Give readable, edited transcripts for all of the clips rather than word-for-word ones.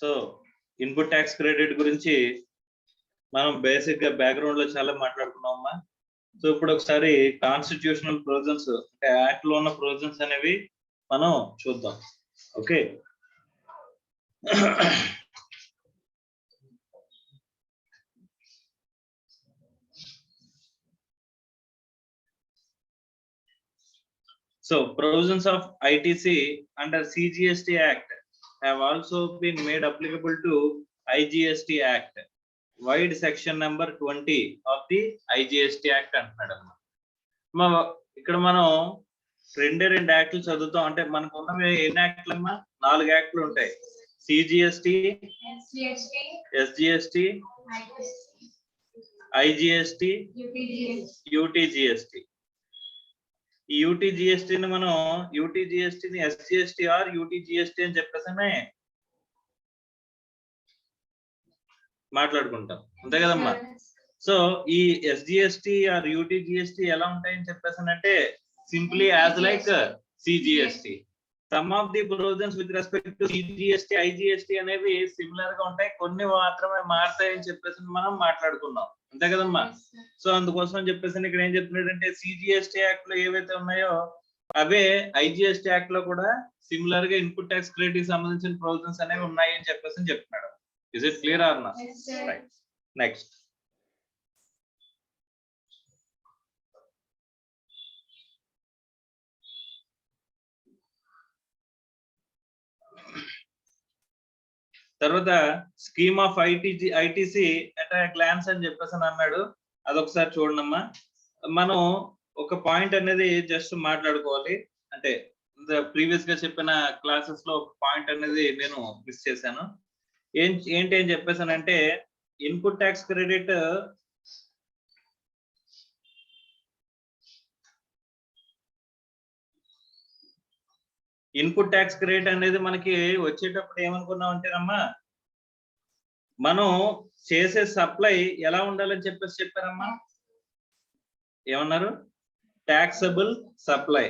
So input tax credit గురించి మనం basic గా బ్యాక్గ్రౌండ్ లో చాలా మాట్లాడుకున్నామమ్మా. సో ఇప్పుడు ఒకసారి కాన్స్టిట్యూషనల్ ప్రొవిజన్స్ అంటే యాక్ట్ లో ఉన్న ప్రొవిజన్స్ అనేవి మనం చూద్దాం. Okay, so provisions of ITC under CGST Act have also been made applicable to IGST Act. Wide section number 20 of the IGST Act అంటున్నాడమ్మా. ఇక్కడ మనం రెండు యాక్ట్లు చదువుతాం. అంటే మనకు ఉన్నవి ఎన్ని యాక్ట్లమ్మా? 4 యాక్ట్లు ఉంటాయి. CGST, SGST, IGST, UTGST. ఈ UTGST ని మనం UTGST ని SGST ఆర్ UTGST అని చెప్పేసి మాట్లాడుకుంటాం, అంతే కదమ్మా. సో ఈ SGST ఆర్ UTGST ఎలా ఉంటాయని చెప్పేసానంటే simply as like CGST. Some of the provisions with respect to CGST, IGST అనేవి సిమిలర్ గా ఉంటాయి, కొన్ని మాత్రమే మారుతాయని చెప్పేసి మనం మాట్లాడుకున్నాం, అంతే కదమ్మా. సో అందుకోసం చెప్పేసి ఇక్కడ ఏం చెప్తున్నాడంటే CGST యాక్ట్ లో ఏవైతే ఉన్నాయో అవే IGST యాక్ట్ లో కూడా సిమిలర్ గా ఇన్పుట్ ట్యాక్స్ క్రెడిట్ కి సంబంధించిన ప్రొవిజన్స్ అనేవి ఉన్నాయి అని చెప్పేసి చెప్తున్నాడు. Is it clear or not? Right, next. తర్వాత scheme of ITC at a glance అని చెప్పేసి అన్నాడు. అదొకసారి చూడమ్మా. మనం ఒక పాయింట్ అనేది జస్ట్ మాట్లాడుకోవాలి. అంటే ప్రీవియస్ గా చెప్పిన క్లాసెస్ లో ఒక పాయింట్ అనేది నేను మిస్ చేశాను. ఏంటి అని చెప్పేసానంటే ఇన్పుట్ ట్యాక్స్ క్రెడిట్ అనేది మనకి వచ్చేటప్పుడు ఏమనుకున్నాం అంటేనమ్మా, మనం చేసే సప్లై ఎలా ఉండాలని చెప్పేసి చెప్పారమ్మా. ఏమన్నారు? Taxable supply.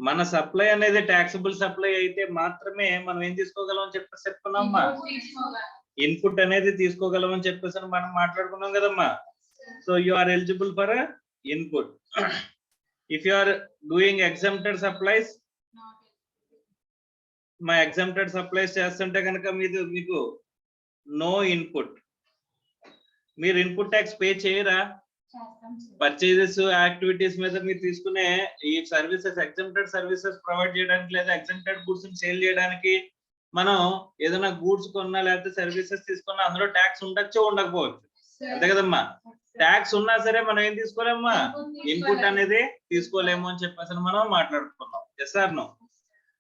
మన సప్లై అనేది ట్యాక్సబుల్ సప్లై అయితే మాత్రమే మనం ఏం తీసుకోగలం అని చెప్పేసి చెప్పుకున్నామ్మా. ఇన్పుట్ అనేది తీసుకోగలం అని చెప్పేసి మనం మాట్లాడుకున్నాం కదమ్మా. So you are eligible for input. If you are doing exempted supplies, మా ఎగ్జంప్టెడ్ సప్లైస్ చేస్తుంటే కనుక మీకు నో ఇన్పుట్. మీరు ఇన్పుట్ ట్యాక్స్ పే చేయరా? పర్చేజెస్ యాక్టివిటీస్ మీద మీరు తీసుకునే ఈ సర్వీసెస్, ఎగ్జంప్టెడ్ సర్వీసెస్ ప్రొవైడ్ చేయడానికి లేదా ఎగ్జంప్టెడ్ గూడ్స్ సేల్ చేయడానికి మనం ఏదైనా గూడ్స్ కొన్నా లేకపోతే సర్వీసెస్ తీసుకున్నా అందులో ట్యాక్స్ ఉండొచ్చు, ఉండకపోవచ్చు, అంతే కదమ్మా. ట్యాక్స్ ఉన్నా సరే మనం ఏం తీసుకోలేమ్మా, ఇన్పుట్ అనేది తీసుకోలేము అని చెప్పేసి మనం మాట్లాడుకున్నాం. Yes or no?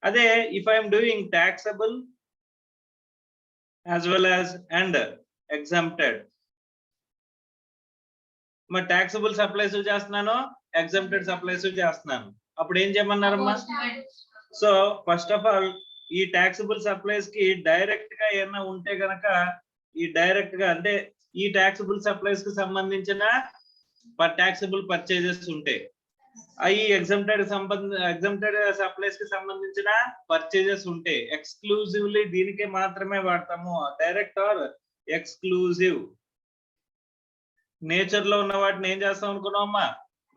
అదే if I'm doing taxable as well as and exempted, మరి ట్యాక్సబుల్ సప్లైస్ చేస్తున్నాను, ఎగ్జంప్టెడ్ సప్లైస్ చేస్తున్నాను, అప్పుడు ఏం చేయమన్నారమ్మా? సో ఫస్ట్ ఆఫ్ ఆల్ ఈ ట్యాక్సబుల్ సప్లైస్ కి డైరెక్ట్ గా ఏమైనా ఉంటే గనక ఈ డైరెక్ట్ గా అంటే ఈ ట్యాక్సబుల్ సప్లైస్ కి సంబంధించిన ట్యాక్సబుల్ పర్చేజెస్ ఉంటాయి. అవి ఎగ్జంప్టెడ్ సప్లైస్ కి సంబంధించిన పర్చేజెస్ ఉంటాయి. ఎక్స్క్లూజివ్లీ దీనికే మాత్రమే వాడతాము. డైరెక్ట్ ఆర్ ఎక్స్క్లూజివ్ నేచర్ లో ఉన్న వాటిని ఏం చేస్తాం అనుకున్నామమ్మా,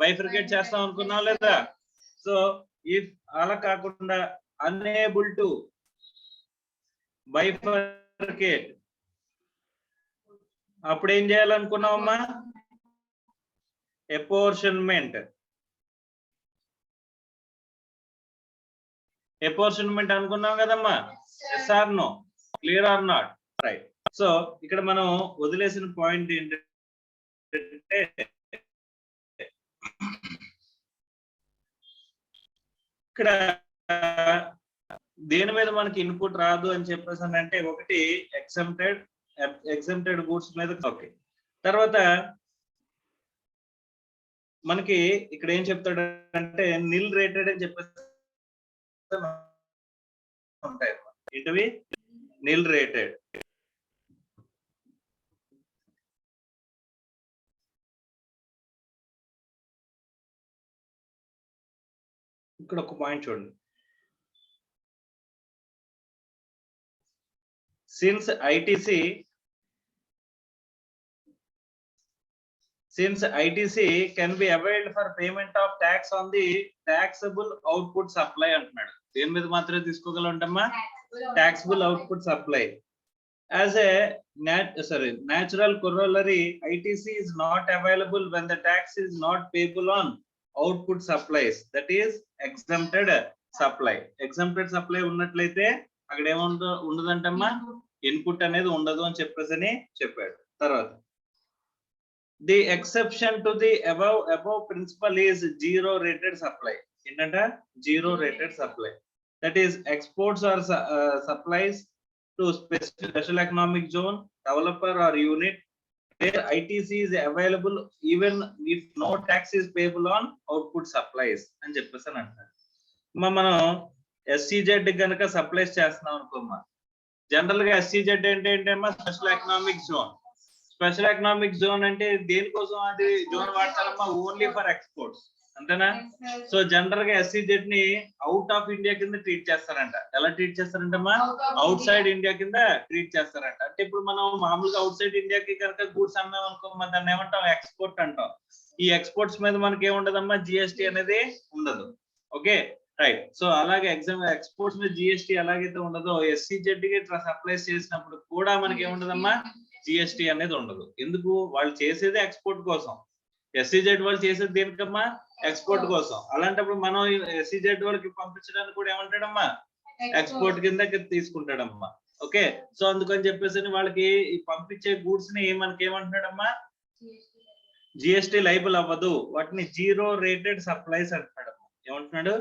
బైఫర్కేట్ చేస్తాం అనుకున్నాం లేదా? సో ఇఫ్ అలా కాకుండా అన్ఏబుల్ టు బైఫర్కేట్, అప్పుడు ఏం చేయాలనుకున్నామమ్మా? అపోర్షన్మెంట్ అనుకున్నాం కదమ్మా. Yes or no? Clear or not? Right. So ఇక్కడ మనం వదిలేసిన పాయింట్ ఏంటంటే ఇక్కడ దేని మీద మనకి ఇన్పుట్ రాదు అని చెప్పేసి అంటే ఒకటి ఎగ్జంప్టెడ్ గూడ్స్ మీద. ఓకే, తర్వాత మనకి ఇక్కడ ఏం చెప్తాడు అంటే నిల్ రేటెడ్ అని చెప్పేసి ఉంటాయి. ఏంటివి? నిల్ రేటెడ్. ఇక్కడ ఒక పాయింట్ చూడండి. since ITC can be availed for payment of tax on the taxable output supply అంటున్నాడు. దేని మీద మాత్రమే తీసుకోగలంటమ్మా? Taxable output supply. As a natural corollary, ITC is not available when the tax is not payable on output supplies, that is exempted supply. Exempted supply ఉన్నట్లయితే అక్కడ ఉండదంటమ్మా, input అనేది ఉండదు అని చెప్పేసి చెప్పాడు. తర్వాత the exception to the above principle is zero rated supply. ఏంటంట? zero rated supply, that is exports or supplies to special economic zone, developer or unit where ITC is available even if no tax is payable on output supplies అని చెప్పేసి అంటారు. మనం SEZ గనక supplies చేస్తున్నాం అనుకోమ్మా, general గా SEZ అంటే ఏంటమ్మా? Special economic zone. Special economic zone అంటే దేనికోసం అది జోన్ వాడతారమ్మా? ఓన్లీ ఫర్ ఎక్స్పోర్ట్స్, అంతేనా? సో జనరల్ గా SEZ ని అవుట్ ఆఫ్ ఇండియా కింద ట్రీట్ చేస్తారంట. ఎలా ట్రీట్ చేస్తారంటమ్మా? అవుట్ సైడ్ ఇండియా కింద ట్రీట్ చేస్తారంట. అంటే ఇప్పుడు మనం మామూలుగా అవుట్ సైడ్ ఇండియాకి కనుక గూడ్స్ అమ్మాం అనుకోమ్మా, దాన్ని ఏమంటాం? ఎక్స్పోర్ట్ అంటాం. ఈ ఎక్స్పోర్ట్స్ మీద మనకి ఏముండదమ్మా? GST అనేది ఉండదు. Okay, right. సో అలాగే ఎక్స్పోర్ట్స్ మీద GST ఎలాగైతే ఉండదో, SEZ కి సప్లైస్ చేసినప్పుడు కూడా మనకి ఏముండదమ్మా? GST అనేది ఉండదు. ఎందుకు? వాళ్ళు చేసేది ఎక్స్పోర్ట్ కోసం. SEZ వాళ్ళు చేసేది దేనికమ్మా? ఎక్స్పోర్ట్ కోసం. అలాంటప్పుడు మనం SEZ వాళ్ళకి పంపించడానికి కూడా ఏమంటాడమ్మా? ఎక్స్పోర్ట్ కింద తీసుకుంటాడమ్మా. ఓకే, సో అందుకని చెప్పేసి వాళ్ళకి పంపించే గూడ్స్ ని మనకి ఏమంటున్నాడమ్మా? GST లైబుల్ అవ్వదు. వాటిని జీరో రేటెడ్ సప్లైస్ అంటున్నాడు. ఏమంటున్నాడు?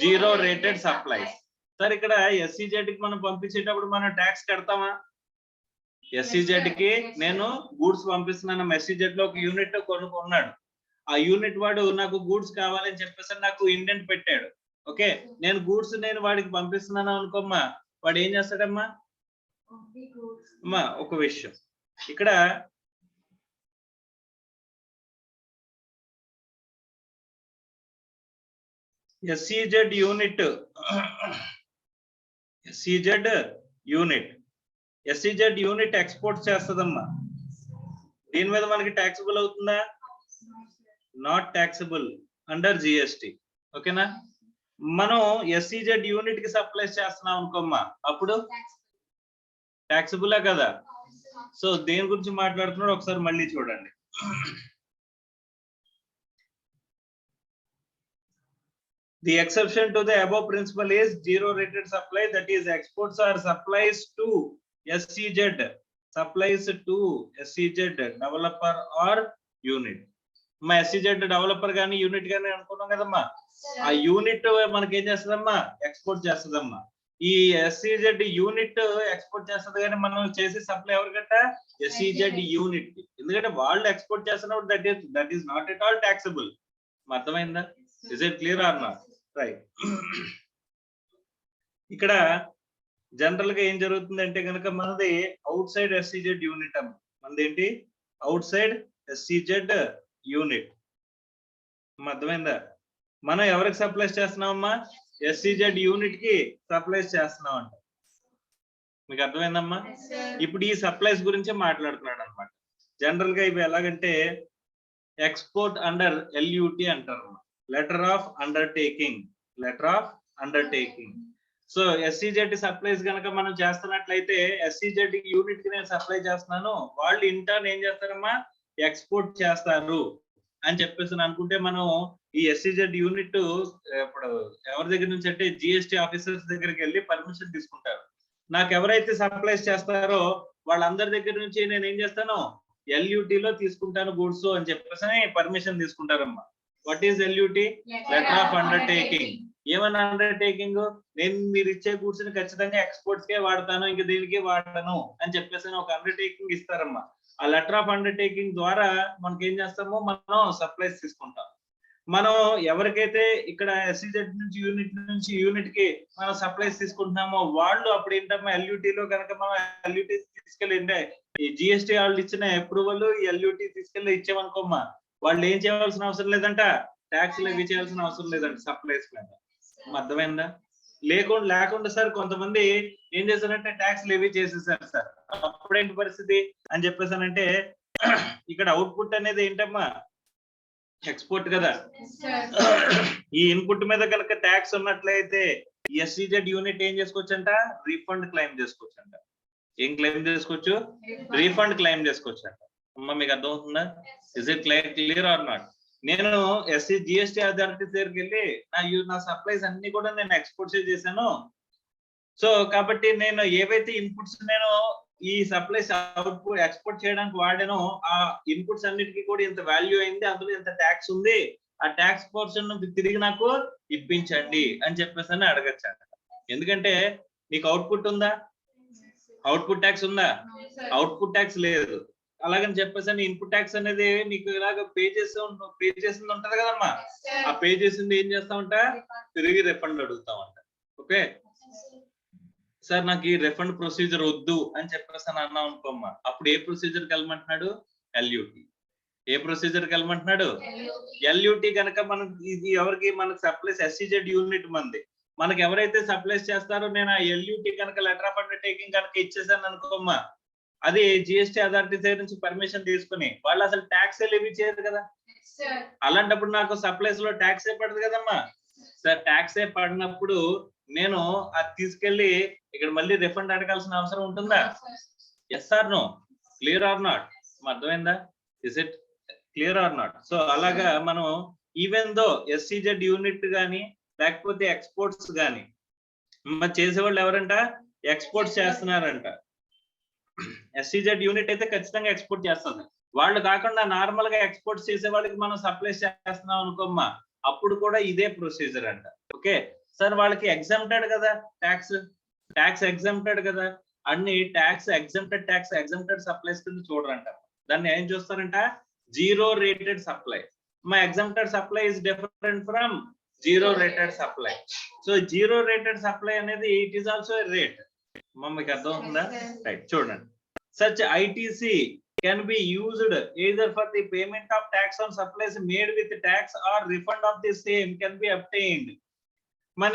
Zero rated supplies. సార్ ఇక్కడ SEZ కి మనం పంపించేటప్పుడు మనం ట్యాక్స్ కడతామా? SEZ కి నేను గూడ్స్ పంపిస్తున్నాను. SEZ లో ఒక యూనిట్ కొనుక్కున్నాడు. ఆ యూనిట్ వాడు నాకు గూడ్స్ కావాలని చెప్పేసి నాకు ఇండెంట్ పెట్టాడు. ఓకే, నేను గూడ్స్ వాడికి పంపిస్తున్నాను అనుకోమ్మా, వాడు ఏం చేస్తాడమ్మా? అమ్మా ఒక విషయం, ఇక్కడ SEZ యూనిట్ ఎక్స్పోర్ట్ చేస్తుందమ్మా. దీని మీద మనకి ట్యాక్సిబుల్ అవుతుందా? Not taxable under GST. ఓకేనా? మనం SEZ యూనిట్ కి సప్లై చేస్తున్నాం అనుకోమ్మా, అప్పుడు ట్యాక్సిబులే కదా. సో దేని గురించి మాట్లాడుతున్నాడు ఒకసారి మళ్ళీ చూడండి. The exception to the above principle is zero rated supply, that is exports or supplies to SEZ, developer or unit. మా SEZ డెవలపర్ గానీ యూనిట్ గానీ అనుకున్నాం కదమ్మా, ఆ యూనిట్ మనకి ఏం చేస్తుందమ్మా? ఎక్స్పోర్ట్ చేస్తుందమ్మా. ఈ SEZ యూనిట్ ఎక్స్పోర్ట్ చేస్తుంది, కానీ మనం చేసే సప్లై ఎవరికంట? SEZ యూనిట్ కి. ఎందుకంటే వాళ్ళు ఎక్స్పోర్ట్ చేస్తున్నప్పుడు that is not at all taxable. అర్థమైందా? Is it clear or not? Right. ఇక్కడ జనరల్ గా ఏం జరుగుతుందంటే కనుక మనది అవుట్ సైడ్ SEZ యూనిట్ అమ్మ. మనది ఏంటి? Out side SEZ unit. అర్థమైందా? మనం ఎవరికి సప్లైస్ చేస్తున్నామమ్మా? SEZ యూనిట్ కి సప్లైస్ చేస్తున్నాం అంట. మీకు అర్థమైందమ్మా? ఇప్పుడు ఈ సప్లైస్ గురించే మాట్లాడుతున్నాడు అనమాట. జనరల్ గా ఇవి ఎలాగంటే ఎక్స్పోర్ట్ అండర్ LUT అంటారు, letter of undertaking. So SEZ supplies కనుక మనం చేస్తున్నట్లయితే SEZ యూనిట్ కి నేను సప్లై చేస్తున్నాను, వాళ్ళు ఇంటర్న్ ఏం చేస్తారమ్మా? ఎక్స్పోర్ట్ చేస్తారు అని చెప్పేసి అనుకుంటే మనం ఈ SEZ యూనిట్ ఇప్పుడు ఎవరి దగ్గర నుంచి అంటే GST ఆఫీసర్స్ దగ్గరికి వెళ్ళి పర్మిషన్ తీసుకుంటారు. నాకు ఎవరైతే సప్లైస్ చేస్తారో వాళ్ళందరి దగ్గర నుంచి నేను ఏం చేస్తాను? LUT లో తీసుకుంటాను గూడ్స్ అని చెప్పేసి పర్మిషన్ తీసుకుంటారమ్మా. What is LUT? Letter of undertaking. ఏమన్నా అండర్టేకింగ్? నేను మీరు ఇచ్చే గూడ్స్ ని ఖచ్చితంగా ఎక్స్పోర్ట్స్ కే వాడతాను, ఇంకా దీనికి వాడను అని చెప్పేసి ఒక అండర్టేకింగ్ ఇస్తారమ్మా. ఆ లెటర్ ఆఫ్ అండర్టేకింగ్ ద్వారా మనకి ఏం చేస్తామో మనం సప్లైస్ తీసుకుంటాం. మనం ఎవరికైతే ఇక్కడ SEZ నుంచి యూనిట్ కి మనం సప్లైస్ తీసుకుంటున్నామో వాళ్ళు అప్పుడు ఏంటమ్మా? LUT లో కనుక మనం LUT తీసుకెళ్ళి ఈ GST వాళ్ళు ఇచ్చిన అప్రూవల్ LUT తీసుకెళ్ళి ఇచ్చామనుకోమ్మా, వాళ్ళు ఏం చేయాల్సిన అవసరం లేదంట, ట్యాక్స్ ఇవి చేయాల్సిన అవసరం లేదంట సప్లైస్ మీద. అర్థమైందా? లేకుండా సార్ కొంతమంది ఏం చేశారంటే ట్యాక్స్ లెవీ చేసేసారు సార్, అప్పుడేంటి పరిస్థితి అని చెప్పేసానంటే ఇక్కడ అవుట్పుట్ అనేది ఏంటమ్మా ఎక్స్పోర్ట్ కదా. ఈ ఇన్పుట్ మీద కనుక ట్యాక్స్ ఉన్నట్లయితే ఎస్ఈజెడ్ యూనిట్ ఏం చేసుకోవచ్చంట, రీఫండ్ క్లెయిమ్ చేసుకోవచ్చంట. ఏం క్లెయిమ్ చేసుకోవచ్చు, రీఫండ్ క్లెయిమ్ చేసుకోవచ్చంట. అమ్మా మీకు అర్థమవుతుందా, is it clear or not? నేను జిఎస్టీ అథారిటీ దగ్గరికి వెళ్ళి నా సప్లైస్ అన్ని కూడా నేను ఎక్స్పోర్ట్ చేశాను. సో కాబట్టి నేను ఏవైతే ఇన్పుట్స్ నేను ఈ సప్లైస్ అవుట్పుట్ ఎక్స్పోర్ట్ చేయడానికి వాడానో ఆ ఇన్పుట్స్ అన్నిటికీ కూడా ఇంత వాల్యూ అయింది, అందులో ఇంత ట్యాక్స్ ఉంది, ఆ ట్యాక్స్ పోర్షన్ తిరిగి నాకు ఇప్పించండి అని చెప్పేసి అని అడగచ్చంట. ఎందుకంటే నీకు అవుట్పుట్ ఉందా, అవుట్పుట్ ట్యాక్స్ ఉందా, అవుట్పుట్ ట్యాక్స్ లేదు. అలాగని చెప్పేసి ఇన్పుట్ ట్యాక్స్ అనేది నీకు ఇలాగ పే చేసింది ఉంటది కదమ్మా, ఆ పే చేసింది ఏం చేస్తామంట, తిరిగి రిఫండ్ అడుగుతామంట. ఓకే సార్ నాకు ఈ రిఫండ్ ప్రొసీజర్ వద్దు అని చెప్పేసి అని అన్నాం అనుకోమ్మా, అప్పుడు ఏ ప్రొసీజర్కి వెళ్ళమంటున్నాడు, ఎల్యూటీ. ఏ ప్రొసీజర్కి వెళ్ళమంటున్నాడు, ఎల్యూటీ. కనుక మనకి ఇది ఎవరికి, మనకు సప్లైస్ ఎస్ఈజెడ్ యూనిట్ మంది, మనకి ఎవరైతే సప్లైస్ చేస్తారో నేను ఆ ఎల్యూటీ కనుక లెటర్ ఆఫ్ అండర్టేకింగ్ కనుక ఇచ్చేసాను అనుకోమ్మా, అది జిఎస్టీ అథారిటీ సైడ్ నుంచి పర్మిషన్ తీసుకుని వాళ్ళు అసలు ట్యాక్స్ లెవీ చేయరు కదా. అలాంటప్పుడు నాకు సప్లైస్ లో ట్యాక్స్ ఏ పడదు కదమ్మా. సార్ ట్యాక్స్ ఏ పడినప్పుడు నేను అది తీసుకెళ్లి ఇక్కడ మళ్ళీ రిఫండ్ అడగాల్సిన అవసరం ఉంటుందా? Yes or no, clear or not? అర్థమైందా? Is it clear or not? So అలాగా మనం ఈవెన్ దో ఎస్సీజెడ్ యూనిట్ గానీ లేకపోతే ఎక్స్పోర్ట్స్ గానీ చేసేవాళ్ళు ఎవరంట, ఎక్స్పోర్ట్స్ చేస్తున్నారంట. ఎస్సీజెడ్ యూనిట్ అయితే ఖచ్చితంగా ఎక్స్పోర్ట్ చేస్తుంది. వాళ్ళు కాకుండా నార్మల్ గా ఎక్స్పోర్ట్స్ చేసే వాళ్ళకి మనం సప్లైస్ చేస్తున్నాం అనుకోమ్మా, అప్పుడు కూడా ఇదే ప్రొసీజర్ అంట. ఓకే సార్ వాళ్ళకి ఎగ్జామ్టెడ్ కదా, ట్యాక్స్ ఎగ్జామ్టెడ్ కదా, అన్ని ట్యాక్స్ ఎగ్జామ్టెడ్ సప్లైస్ కింద చూడరంట. దాన్ని ఏం చూస్తారంట, జీరో రేటెడ్ సప్లై. మా exempted supply is different from zero rated supply. So zero rated supply అనేది ఇట్ ఈస్ ఆల్సో రేట్. మీకు అర్థం అవుతుందా? రైట్, చూడండి. Such ITC can be used either for the payment of tax on supplies made with tax or refund of the same can be obtained.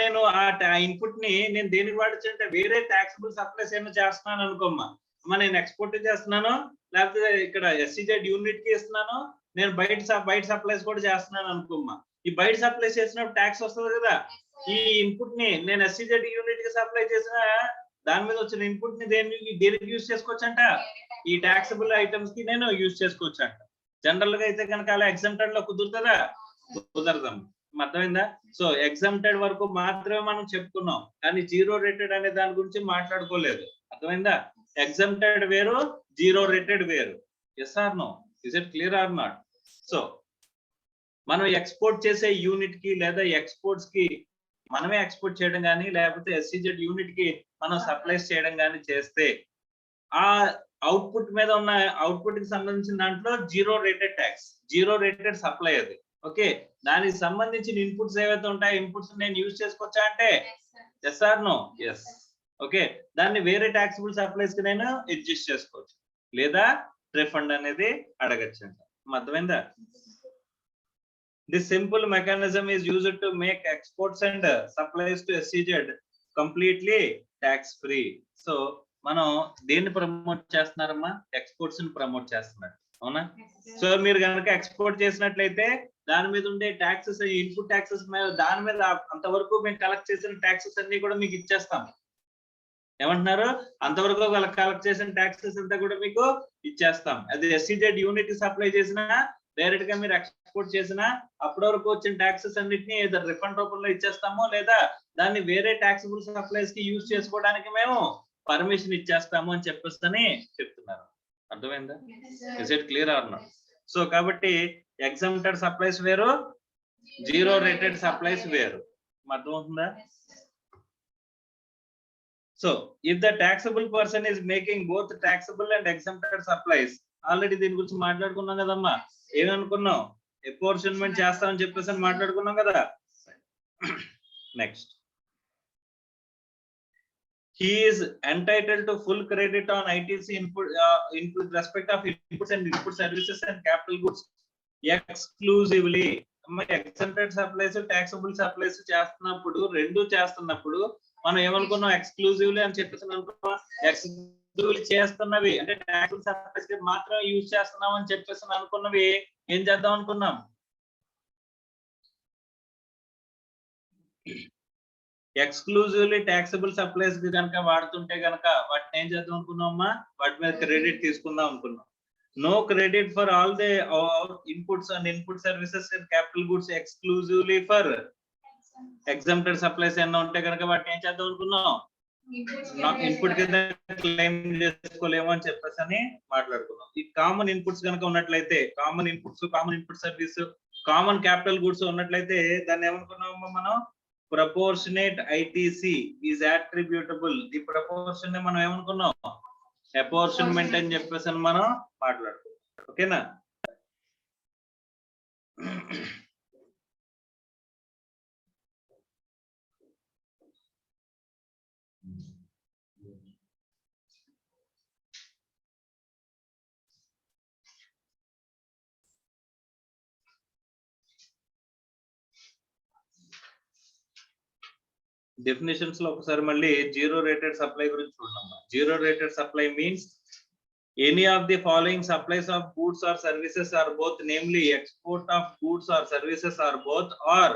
నేను ఆ input ని నేను దేనికి వాడచ్చంటే వేరే టాక్సబుల్ సప్లైస్ ఏమైనా చేస్తున్నాను అనుకోమ్మా, నేను ఎక్స్పోర్ట్ చేస్తున్నాను, లేకపోతే ఇక్కడ ఎస్సీజెడ్ యూనిట్ కి ఇస్తున్నాను, నేను బయట సప్లైస్ కూడా చేస్తున్నాను అనుకోమ్మా. ఈ బయట సప్లై చేసినప్పుడు ట్యాక్స్ వస్తుంది కదా. ఈ ఇన్పుట్ ని నేను ఎస్సీజెడ్ యూనిట్ కి సప్లై చేసిన దాని మీద వచ్చిన ఇన్పుట్ ని దేనికి యూజ్ చేసుకోవచ్చంట, ఈ టాక్సబుల్ ఐటమ్స్ కి నేను యూజ్ చేసుకోవచ్చు అంట. జనరల్ గా అయితే కనుక అలా ఎగ్జామ్టెడ్ లో కుదురుతుందా, కుదరదాం. అర్థమైందా? సో ఎగ్జామ్టెడ్ వరకు మాత్రమే మనం చెప్పుకున్నాం, కానీ జీరో రేటెడ్ అనే దాని గురించి మాట్లాడుకోలేదు. అర్థమైందా? ఎగ్జామ్టెడ్ వేరు, జీరో రేటెడ్ వేరు. Yes or no, is it clear or not? So మనం ఎక్స్పోర్ట్ చేసే యూనిట్ కి లేదా ఎక్స్పోర్ట్స్ కి మనమే ఎక్స్పోర్ట్ చేయడం కానీ లేకపోతే ఎస్సీజెడ్ యూనిట్ కి మనం సప్లైస్ చేయడం కానీ చేస్తే ఆ అవుట్పుట్ మీద ఉన్న అవుట్పుట్ కి సంబంధించిన దాంట్లో zero rated tax, zero rated supply అది. ఓకే దానికి సంబంధించిన ఇన్పుట్స్ ఏవైతే ఉంటాయో ఇన్పుట్స్ నేను యూజ్ చేసుకోవచ్చా అంటే yes or no? Yes. Okay దాన్ని వేరే టాక్సిబుల్ సప్లైస్ కి నేను అడ్జస్ట్ చేసుకోవచ్చు లేదా రిఫండ్ అనేది అడగచ్చు అంట. అర్థమైందా? This simple mechanism is used to make exports and supplies to SEZ completely tax free. So మనం దేన్ని ప్రమోట్ చేస్తున్నారమ్మా, ఎక్స్పోర్ట్స్ ని ప్రమోట్ చేస్తున్నారు, అవునా? సో మీరు కనుక ఎక్స్పోర్ట్ చేసినట్లయితే దాని మీద ఉండే ట్యాక్సెస్, ఇన్పుట్ ట్యాక్సెస్ మీద దాని మీద అంతవరకు మేము కలెక్ట్ చేసిన ట్యాక్సెస్ అన్ని కూడా మీకు ఇచ్చేస్తాం. ఏమంటున్నారు? అంతవరకు కలెక్ట్ చేసిన ట్యాక్సెస్ అంతా కూడా మీకు ఇచ్చేస్తాం. అది ఎస్సీజెడ్ యూనిట్ సప్లై చేసినా డైరెక్ట్ గా మీరు ఎక్స్పోర్ట్ చేసినా అప్పటి వరకు వచ్చిన ట్యాక్సెస్ అన్నిటిని రిఫండ్ రూపంలో ఇచ్చేస్తాము లేదా దాన్ని వేరే టాక్సిబుల్ సప్లైస్ కి యూజ్ చేసుకోవడానికి మేము పర్మిషన్ ఇచ్చేస్తాము అని చెప్పేసి చెప్తున్నారు. అర్థమైందా? Is it clear or not? So కాబట్టి ఎగ్జామ్టెడ్ సప్లైస్ వేరు, జీరో రేటెడ్ సప్లైస్ వేరు. అర్థమవుతుందా? So if the taxable person is making both taxable and exempted supplies, already దీని గురించి మాట్లాడుకున్నాం కదమ్మా. ఏమనుకున్నాం? అపోర్షన్మెంట్ చేస్తామని చెప్పేసి మాట్లాడుకున్నాం కదా. Next, he is entitled to full credit on ITC input respect of inputs and input services and capital goods exclusively. Exempted supplies taxable supplies చేస్తున్నప్పుడు రెండు చేస్తున్నప్పుడు మనం ఏమనుకున్నాం ఎక్స్క్లూజివ్లీ అని చెప్పేసి అనుకున్నాం. ఎక్స్క్లూజివ్లీ చేస్తున్నవి అంటే టాక్సబుల్ సప్లైస్ మాత్రం యూజ్ చేస్తున్నాం అని చెప్పేసి అనుకున్నవి ఏం చేద్దాం అనుకున్నాం, ఎక్స్క్లూజివ్లీ టాక్సబుల్ సప్లైస్ కనుక వాడుతుంటే కనుక వాటిని ఏం చేద్దాం అనుకున్నామా, వాటి మీద క్రెడిట్ తీసుకుందాం అనుకున్నాం. No credit for all the inputs and input services and capital goods exclusively for exempted supplies ఏమన్నా ఉంటే కనుక వాటిని ఏం చేద్దాం అనుకున్నాం, ఇన్పుట్ కింద క్లెయిమ్ చేసుకోలేము అని చెప్పేసి అని మాట్లాడుకున్నాం. ఈ కామన్ ఇన్పుట్స్ కనుక ఉన్నట్లయితే common inputs, common input service, common capital goods ఉన్నట్లయితే దాన్ని ఏమనుకున్నాము మనం, ప్రపోర్షనేట్ ఐటీసీ ఈజ్ అట్రిబ్యూటబుల్. ఈ ప్రపోర్షన్ మనం ఏమనుకున్నాం, అపోర్షన్మెంట్ అని చెప్పేసి మనం మాట్లాడుకున్నాం. ఓకేనా. డెఫినేషన్స్ లో ఒకసారి మళ్ళీ జీరో రేటెడ్ సప్లై గురించి చూద్దాం. Zero rated supply means any of the following supplies of goods or services are both, namely export of goods or services are both, or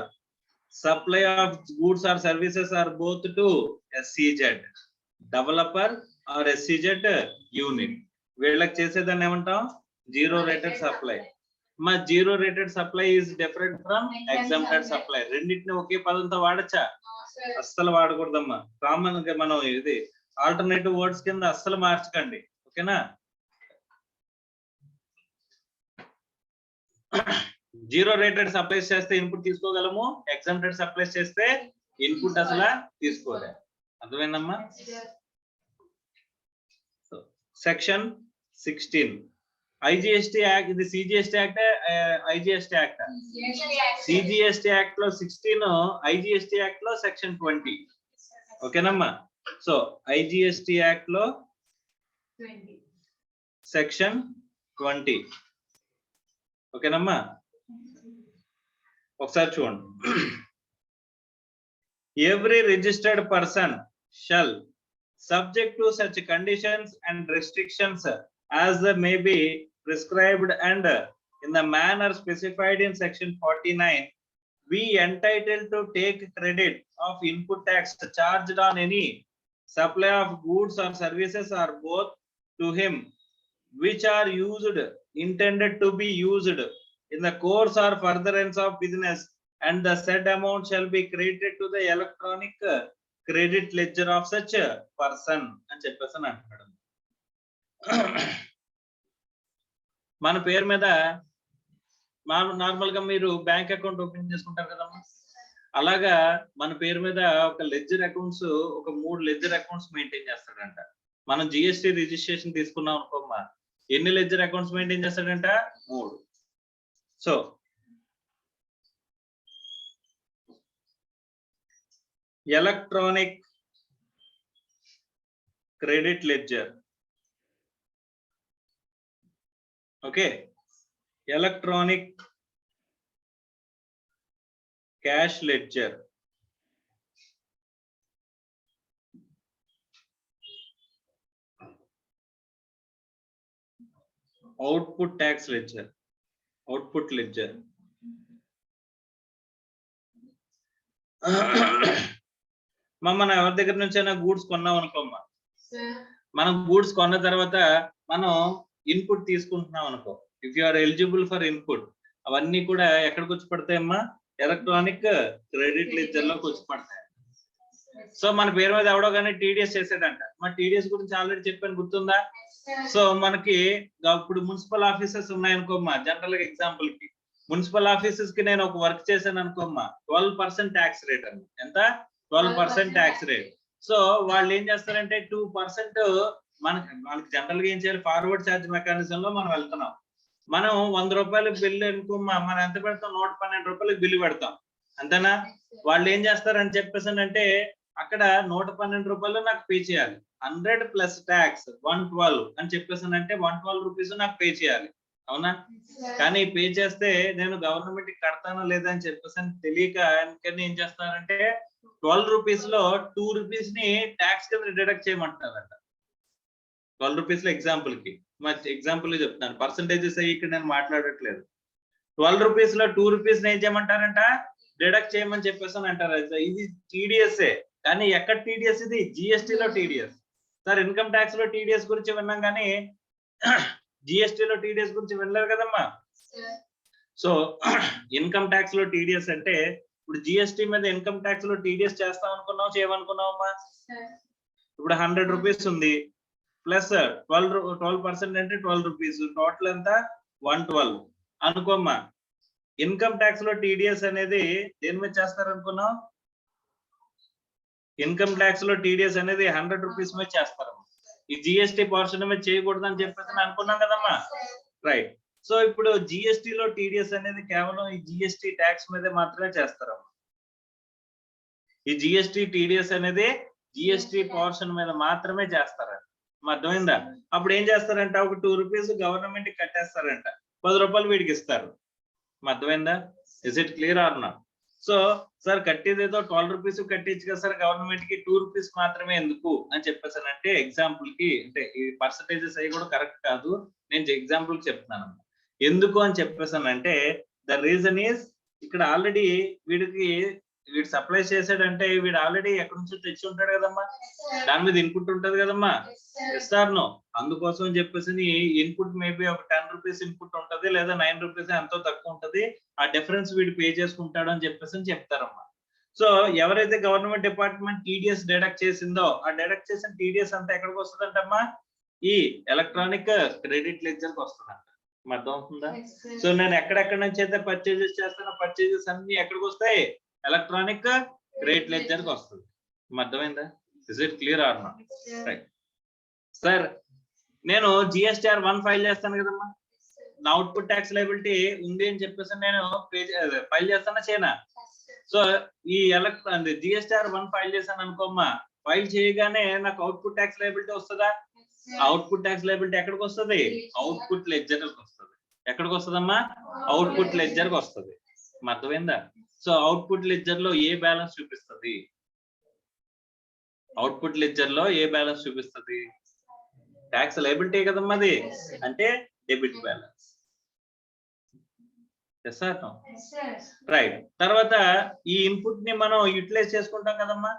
supply of goods or services are both to SEZ developer or SEZ unit. వీళ్ళకి చేసేదాన్ని ఏమంటాం, zero rated supply. మా zero rated supply is different from exempted supply. రెండింటిని ఒకే పదంతో వాడచ్చా, అస్సలు వాడకూడదమ్మా. Common గా మనం ఇది ఆల్టర్నేటివ్ వర్డ్స్ కింద అస్సలు మార్చకండి. ఓకేనా. జీరో రేటెడ్ సప్లైస్ చేస్తే ఇన్పుట్ తీసుకోగలము, ఎగ్జాంప్టెడ్ సప్లైస్ చేస్తే ఇన్పుట్ అసలు తీసుకోలేము. అర్థమైందమ్మా. సెక్షన్ 16 ఐజిఎస్టి యాక్ట్, ఇది CGST act, IGST act. CGST act లో 16, ఐజిఎస్టి యాక్ట్ లో సెక్షన్ 20. ఓకేనమ్మా. సో ఐజిఎస్టి యాక్ట్ లో సెక్షన్ 20. ఓకేనమ్మా. ఒకసారి చూడండి. Every registered person shall subject to such conditions and restrictions as may be prescribed and in the manner specified in section 49 be entitled to take credit of input tax charged on any supply of goods or services or both to him which are used, intended to be used in the course or furtherance of business, and the said amount shall be credited to the electronic credit ledger of such person అని చెప్పేసి అంటున్నాడు. మన పేరు మీద normal గా మీరు bank account open చేసుకుంటారు కదమ్మా, అలాగా మన పేరు మీద ఒక లెడ్జర్ అకౌంట్స్, ఒక 3 లెడ్జర్ అకౌంట్స్ మెయింటైన్ చేస్తాడంట. మనం జిఎస్టి రిజిస్ట్రేషన్ తీసుకున్నాం అనుకోమ్మా, ఎన్ని లెడ్జర్ అకౌంట్స్ మెయింటైన్ చేస్తాడంట, 3. So electronic credit ledger, okay, electronic cash ledger, output tax ledger, output ledger. మనం ఎవరి దగ్గర నుంచి అయినా గూడ్స్ కొన్నాం అనుకోమ్మా, మనం గూడ్స్ కొన్న తర్వాత మనం ఇన్పుట్ తీసుకుంటున్నాం అనుకో, if you are eligible for input, అవన్నీ కూడా ఎక్కడికి వచ్చి పడతాయమ్మా, ఎలక్ట్రానిక్ క్రెడిట్ లెడ్జర్ లోకి వచ్చి పడతాయి. సో మన పేరు మీద ఎవడో కానీ టీడీఎస్ చేసాడంట, మన టీడీఎస్ గురించి ఆల్రెడీ చెప్పాను, గుర్తుందా? సో మనకి ఇప్పుడు మున్సిపల్ ఆఫీసెస్ ఉన్నాయనుకోమ్మా, జనరల్ గా ఎగ్జాంపుల్ కి మున్సిపల్ ఆఫీసెస్ కి నేను ఒక వర్క్ చేశాను అనుకోమ్మా, 12% ట్యాక్స్ రేట్ అండి. ఎంత? 12% ట్యాక్స్ రేట్. సో వాళ్ళు ఏం చేస్తారంటే 2% వాళ్ళకి జనరల్ గా ఏం చేయాలి, ఫార్వర్డ్ ఛార్జ్ మెకానిజం లో మనం వెళ్తున్నాం. మనం 100 రూపాయల బిల్లు అనుకోమ్మా, మనం ఎంత పెడతాం, 112 రూపాయలకి బిల్లు పెడతాం, అంతేనా? వాళ్ళు ఏం చేస్తారని చెప్పేసి అంటే అక్కడ 112 రూపాయలు నాకు పే చేయాలి, 100 ప్లస్ ట్యాక్స్ 112 అని చెప్పేసి అంటే 112 రూపీస్ నాకు పే చేయాలి. అవునా? కానీ పే చేస్తే నేను గవర్నమెంట్ కి కడతానా లేదా అని చెప్పేసి అని తెలియక అందుకని ఏం చేస్తున్నారంటే 12 రూపీస్ లో 2 రూపీస్ ని ట్యాక్స్ కింద డిడక్ట్ చేయమంటారంట. 12 రూపీస్ లో ఎగ్జాంపుల్ కి ఎగ్జాంపుల్ చెప్తాను, పర్సంటేజెస్ అయ్యి ఇక్కడ నేను మాట్లాడట్లేదు. 12 రూపీస్ లో 2 రూపీస్ ఏం చేయమంటారంట, డిడక్ట్ చేయమని చెప్పేసి అని అంటారు. ఇది టీడీఎస్ఏ, కానీ ఎక్కడ టీడీఎస్ ఇది? జిఎస్టీలో టీడీఎస్. సార్ ఇన్కమ్ ట్యాక్స్ లో టీడీఎస్ గురించి విన్నాం కానీ జిఎస్టీలో టీడీఎస్ గురించి వినలేరు కదమ్మా. సో ఇన్కమ్ ట్యాక్స్ లో టీడీఎస్ అంటే ఇప్పుడు జిఎస్టీ మీద ఇన్కమ్ ట్యాక్స్ లో టీడీఎస్ చేస్తాం అనుకున్నాం, చేయమనుకున్నావమ్మా? ఇప్పుడు 100 రూపీస్ ఉంది ప్లస్ 12% అంటే 12 రూపీస్, టోటల్ ఎంత 112 అనుకోమ్మా. ఇన్కమ్ ట్యాక్స్ లో టీడీఎస్ అనేది దేని మీద చేస్తారు అనుకున్నాం? ఇన్కమ్ ట్యాక్స్ లో టీడీఎస్ అనేది 100 రూపీస్ మీద చేస్తారు. ఈ జిఎస్టీ పోర్షన్ మీద చేయకూడదు అని చెప్పేసి అనుకున్నాం కదమ్మా, రైట్. సో ఇప్పుడు జిఎస్టీ లో టీడీఎస్ అనేది కేవలం ఈ జిఎస్టీ ట్యాక్స్ మీద మాత్రమే చేస్తారమ్మా. ఈ జిఎస్టీ టీడీఎస్ అనేది జిఎస్టీ పోర్షన్ మీద మాత్రమే చేస్తారంట. అర్థమైందా? అప్పుడు ఏం చేస్తారంట, ఒక 2 రూపీస్ గవర్నమెంట్ కి కట్టేస్తారంట, 10 రూపాయలు వీడికి ఇస్తారు. అర్థమైందా? Is it clear or not? So sir కట్టేది ఏదో 12 రూపీస్ కట్టించు కదా సార్, గవర్నమెంట్ కి 2 రూపీస్ మాత్రమే ఎందుకు అని చెప్పేసానంటే ఎగ్జాంపుల్ కి, అంటే ఈ పర్సంటేజెస్ అవి కూడా కరెక్ట్ కాదు, నేను ఎగ్జాంపుల్ కి చెప్తున్నాను. ఎందుకు అని చెప్పేసానంటే ద రీజన్ ఈస్ ఇక్కడ ఆల్రెడీ వీడు సప్లై చేసాడంటే వీడు ఆల్రెడీ ఎక్కడి నుంచో తెచ్చి ఉంటాడు కదమ్మా, దాని మీద ఇన్పుట్ ఉంటది కదమ్మా. సార్ నో, అందుకోసం అని చెప్పేసి ఇన్పుట్ మేబీ ఒక 10 రూపీస్ ఇన్పుట్ ఉంటది, లేదా 9 రూపీస్ ఎంతో తక్కువ ఉంటది, ఆ డిఫరెన్స్ వీడు పే చేసుకుంటాడు అని చెప్పేసి చెప్తారమ్మా. సో ఎవరైతే గవర్నమెంట్ డిపార్ట్మెంట్ టీడీఎస్ డిడక్ట్ చేసిందో ఆ డిడక్ట్ చేసిన టీడీఎస్ అంతా ఎక్కడికి వస్తుందంటమ్మా, ఈ ఎలక్ట్రానిక్ క్రెడిట్ లెడ్జర్ కి వస్తుందంట. అర్థం అవుతుందా? సో నేను ఎక్కడెక్కడి నుంచి అయితే పర్చేజెస్ చేస్తానో పర్చేజెస్ అన్ని ఎక్కడికి వస్తాయి, ఎలక్ట్రానిక్ క్రెడిట్ లెడ్జర్ కి వస్తుంది. అర్థమైందా? Is it clear or not? Right sir, నేను జిఎస్టీఆర్ 1 ఫైల్ చేస్తాను కదమ్మా, నా అవుట్పుట్ ట్యాక్స్ లయబిలిటీ ఉంది అని చెప్పేసి నేను ఫైల్ చేస్తానా చేయనా? సో ఈ జిఎస్టీఆర్ 1 ఫైల్ చేశాను అనుకోమ్మా, ఫైల్ చేయగానే నాకు అవుట్పుట్ ట్యాక్స్ లయబిలిటీ వస్తుందా? అవుట్పుట్ ట్యాక్స్ లయబిలిటీ ఎక్కడికి వస్తుంది? అవుట్పుట్ లెడ్జర్ కి వస్తుంది. ఎక్కడికి వస్తుందమ్మా? అవుట్పుట్ లెడ్జర్ కి వస్తుంది. అర్థమైందా? సో అవుట్పుట్ లెడ్జర్ లో ఏ బ్యాలెన్స్ చూపిస్తుంది? అవుట్పుట్ లెడ్జర్ లో ఏ బ్యాలెన్స్ చూపిస్తుంది? ట్యాక్స్ లయబిలిటీ కదమ్మా అది, అంటే డెబిట్ బ్యాలెన్స్. రైట్. తర్వాత ఈ ఇన్పుట్ ని మనం యూటిలైజ్ చేసుకుంటాం కదమ్మా,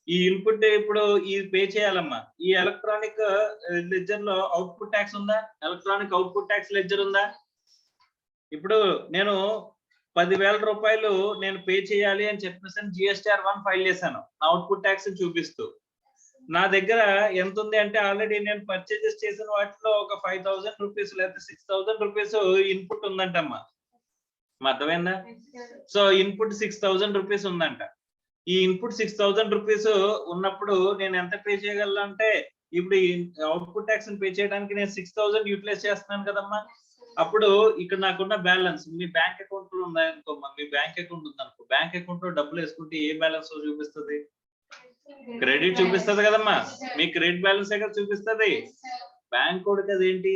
ఈ ఇన్పుట్ ఇప్పుడు ఈ పే చేయాలమ్మా. ఈ ఎలక్ట్రానిక్ లెడ్జర్ లో అవుట్పుట్ ట్యాక్స్ ఉందా? ఎలక్ట్రానిక్ అవుట్పుట్ ట్యాక్స్ లెడ్జర్ ఉందా? ఇప్పుడు నేను 10,000 రూపాయలు నేను పే చేయాలి అని చెప్పేసి జిఎస్టీఆర్ 1 ఫైల్ చేశాను, నా అవుట్పుట్ ట్యాక్స్ చూపిస్తూ. నా దగ్గర ఎంత ఉంది అంటే ఆల్రెడీ నేను పర్చేజెస్ చేసిన వాటిలో ఒక 5,000 రూపీస్ లేదా 6,000 రూపీస్ ఇన్పుట్ ఉందంటమ్మా. అర్థమైందా? సో ఇన్పుట్ 6,000 రూపీస్ ఉందంట. ఈ ఇన్పుట్ 6,000 రూపీస్ ఉన్నప్పుడు నేను ఎంత పే చేయగలను అంటే, ఇప్పుడు అవుట్పుట్ ట్యాక్స్ పే చేయడానికి నేను 6,000 యూటిలైజ్ చేస్తున్నాను కదమ్మా. అప్పుడు ఇక్కడ నాకున్న బ్యాలెన్స్ మీ బ్యాంక్ అకౌంట్ లో ఉన్నాయనుకోమ్మా, మీ బ్యాంక్ అకౌంట్ ఉందనుకో, బ్యాంక్ అకౌంట్ లో డబ్బులు వేసుకుంటే ఏ బ్యాలెన్స్ చూపిస్తుంది? క్రెడిట్ చూపిస్తుంది కదమ్మా. మీ క్రెడిట్ బ్యాలెన్స్ ఎక్కడ చూపిస్తుంది? బ్యాంక్ కూడా కదేంటి,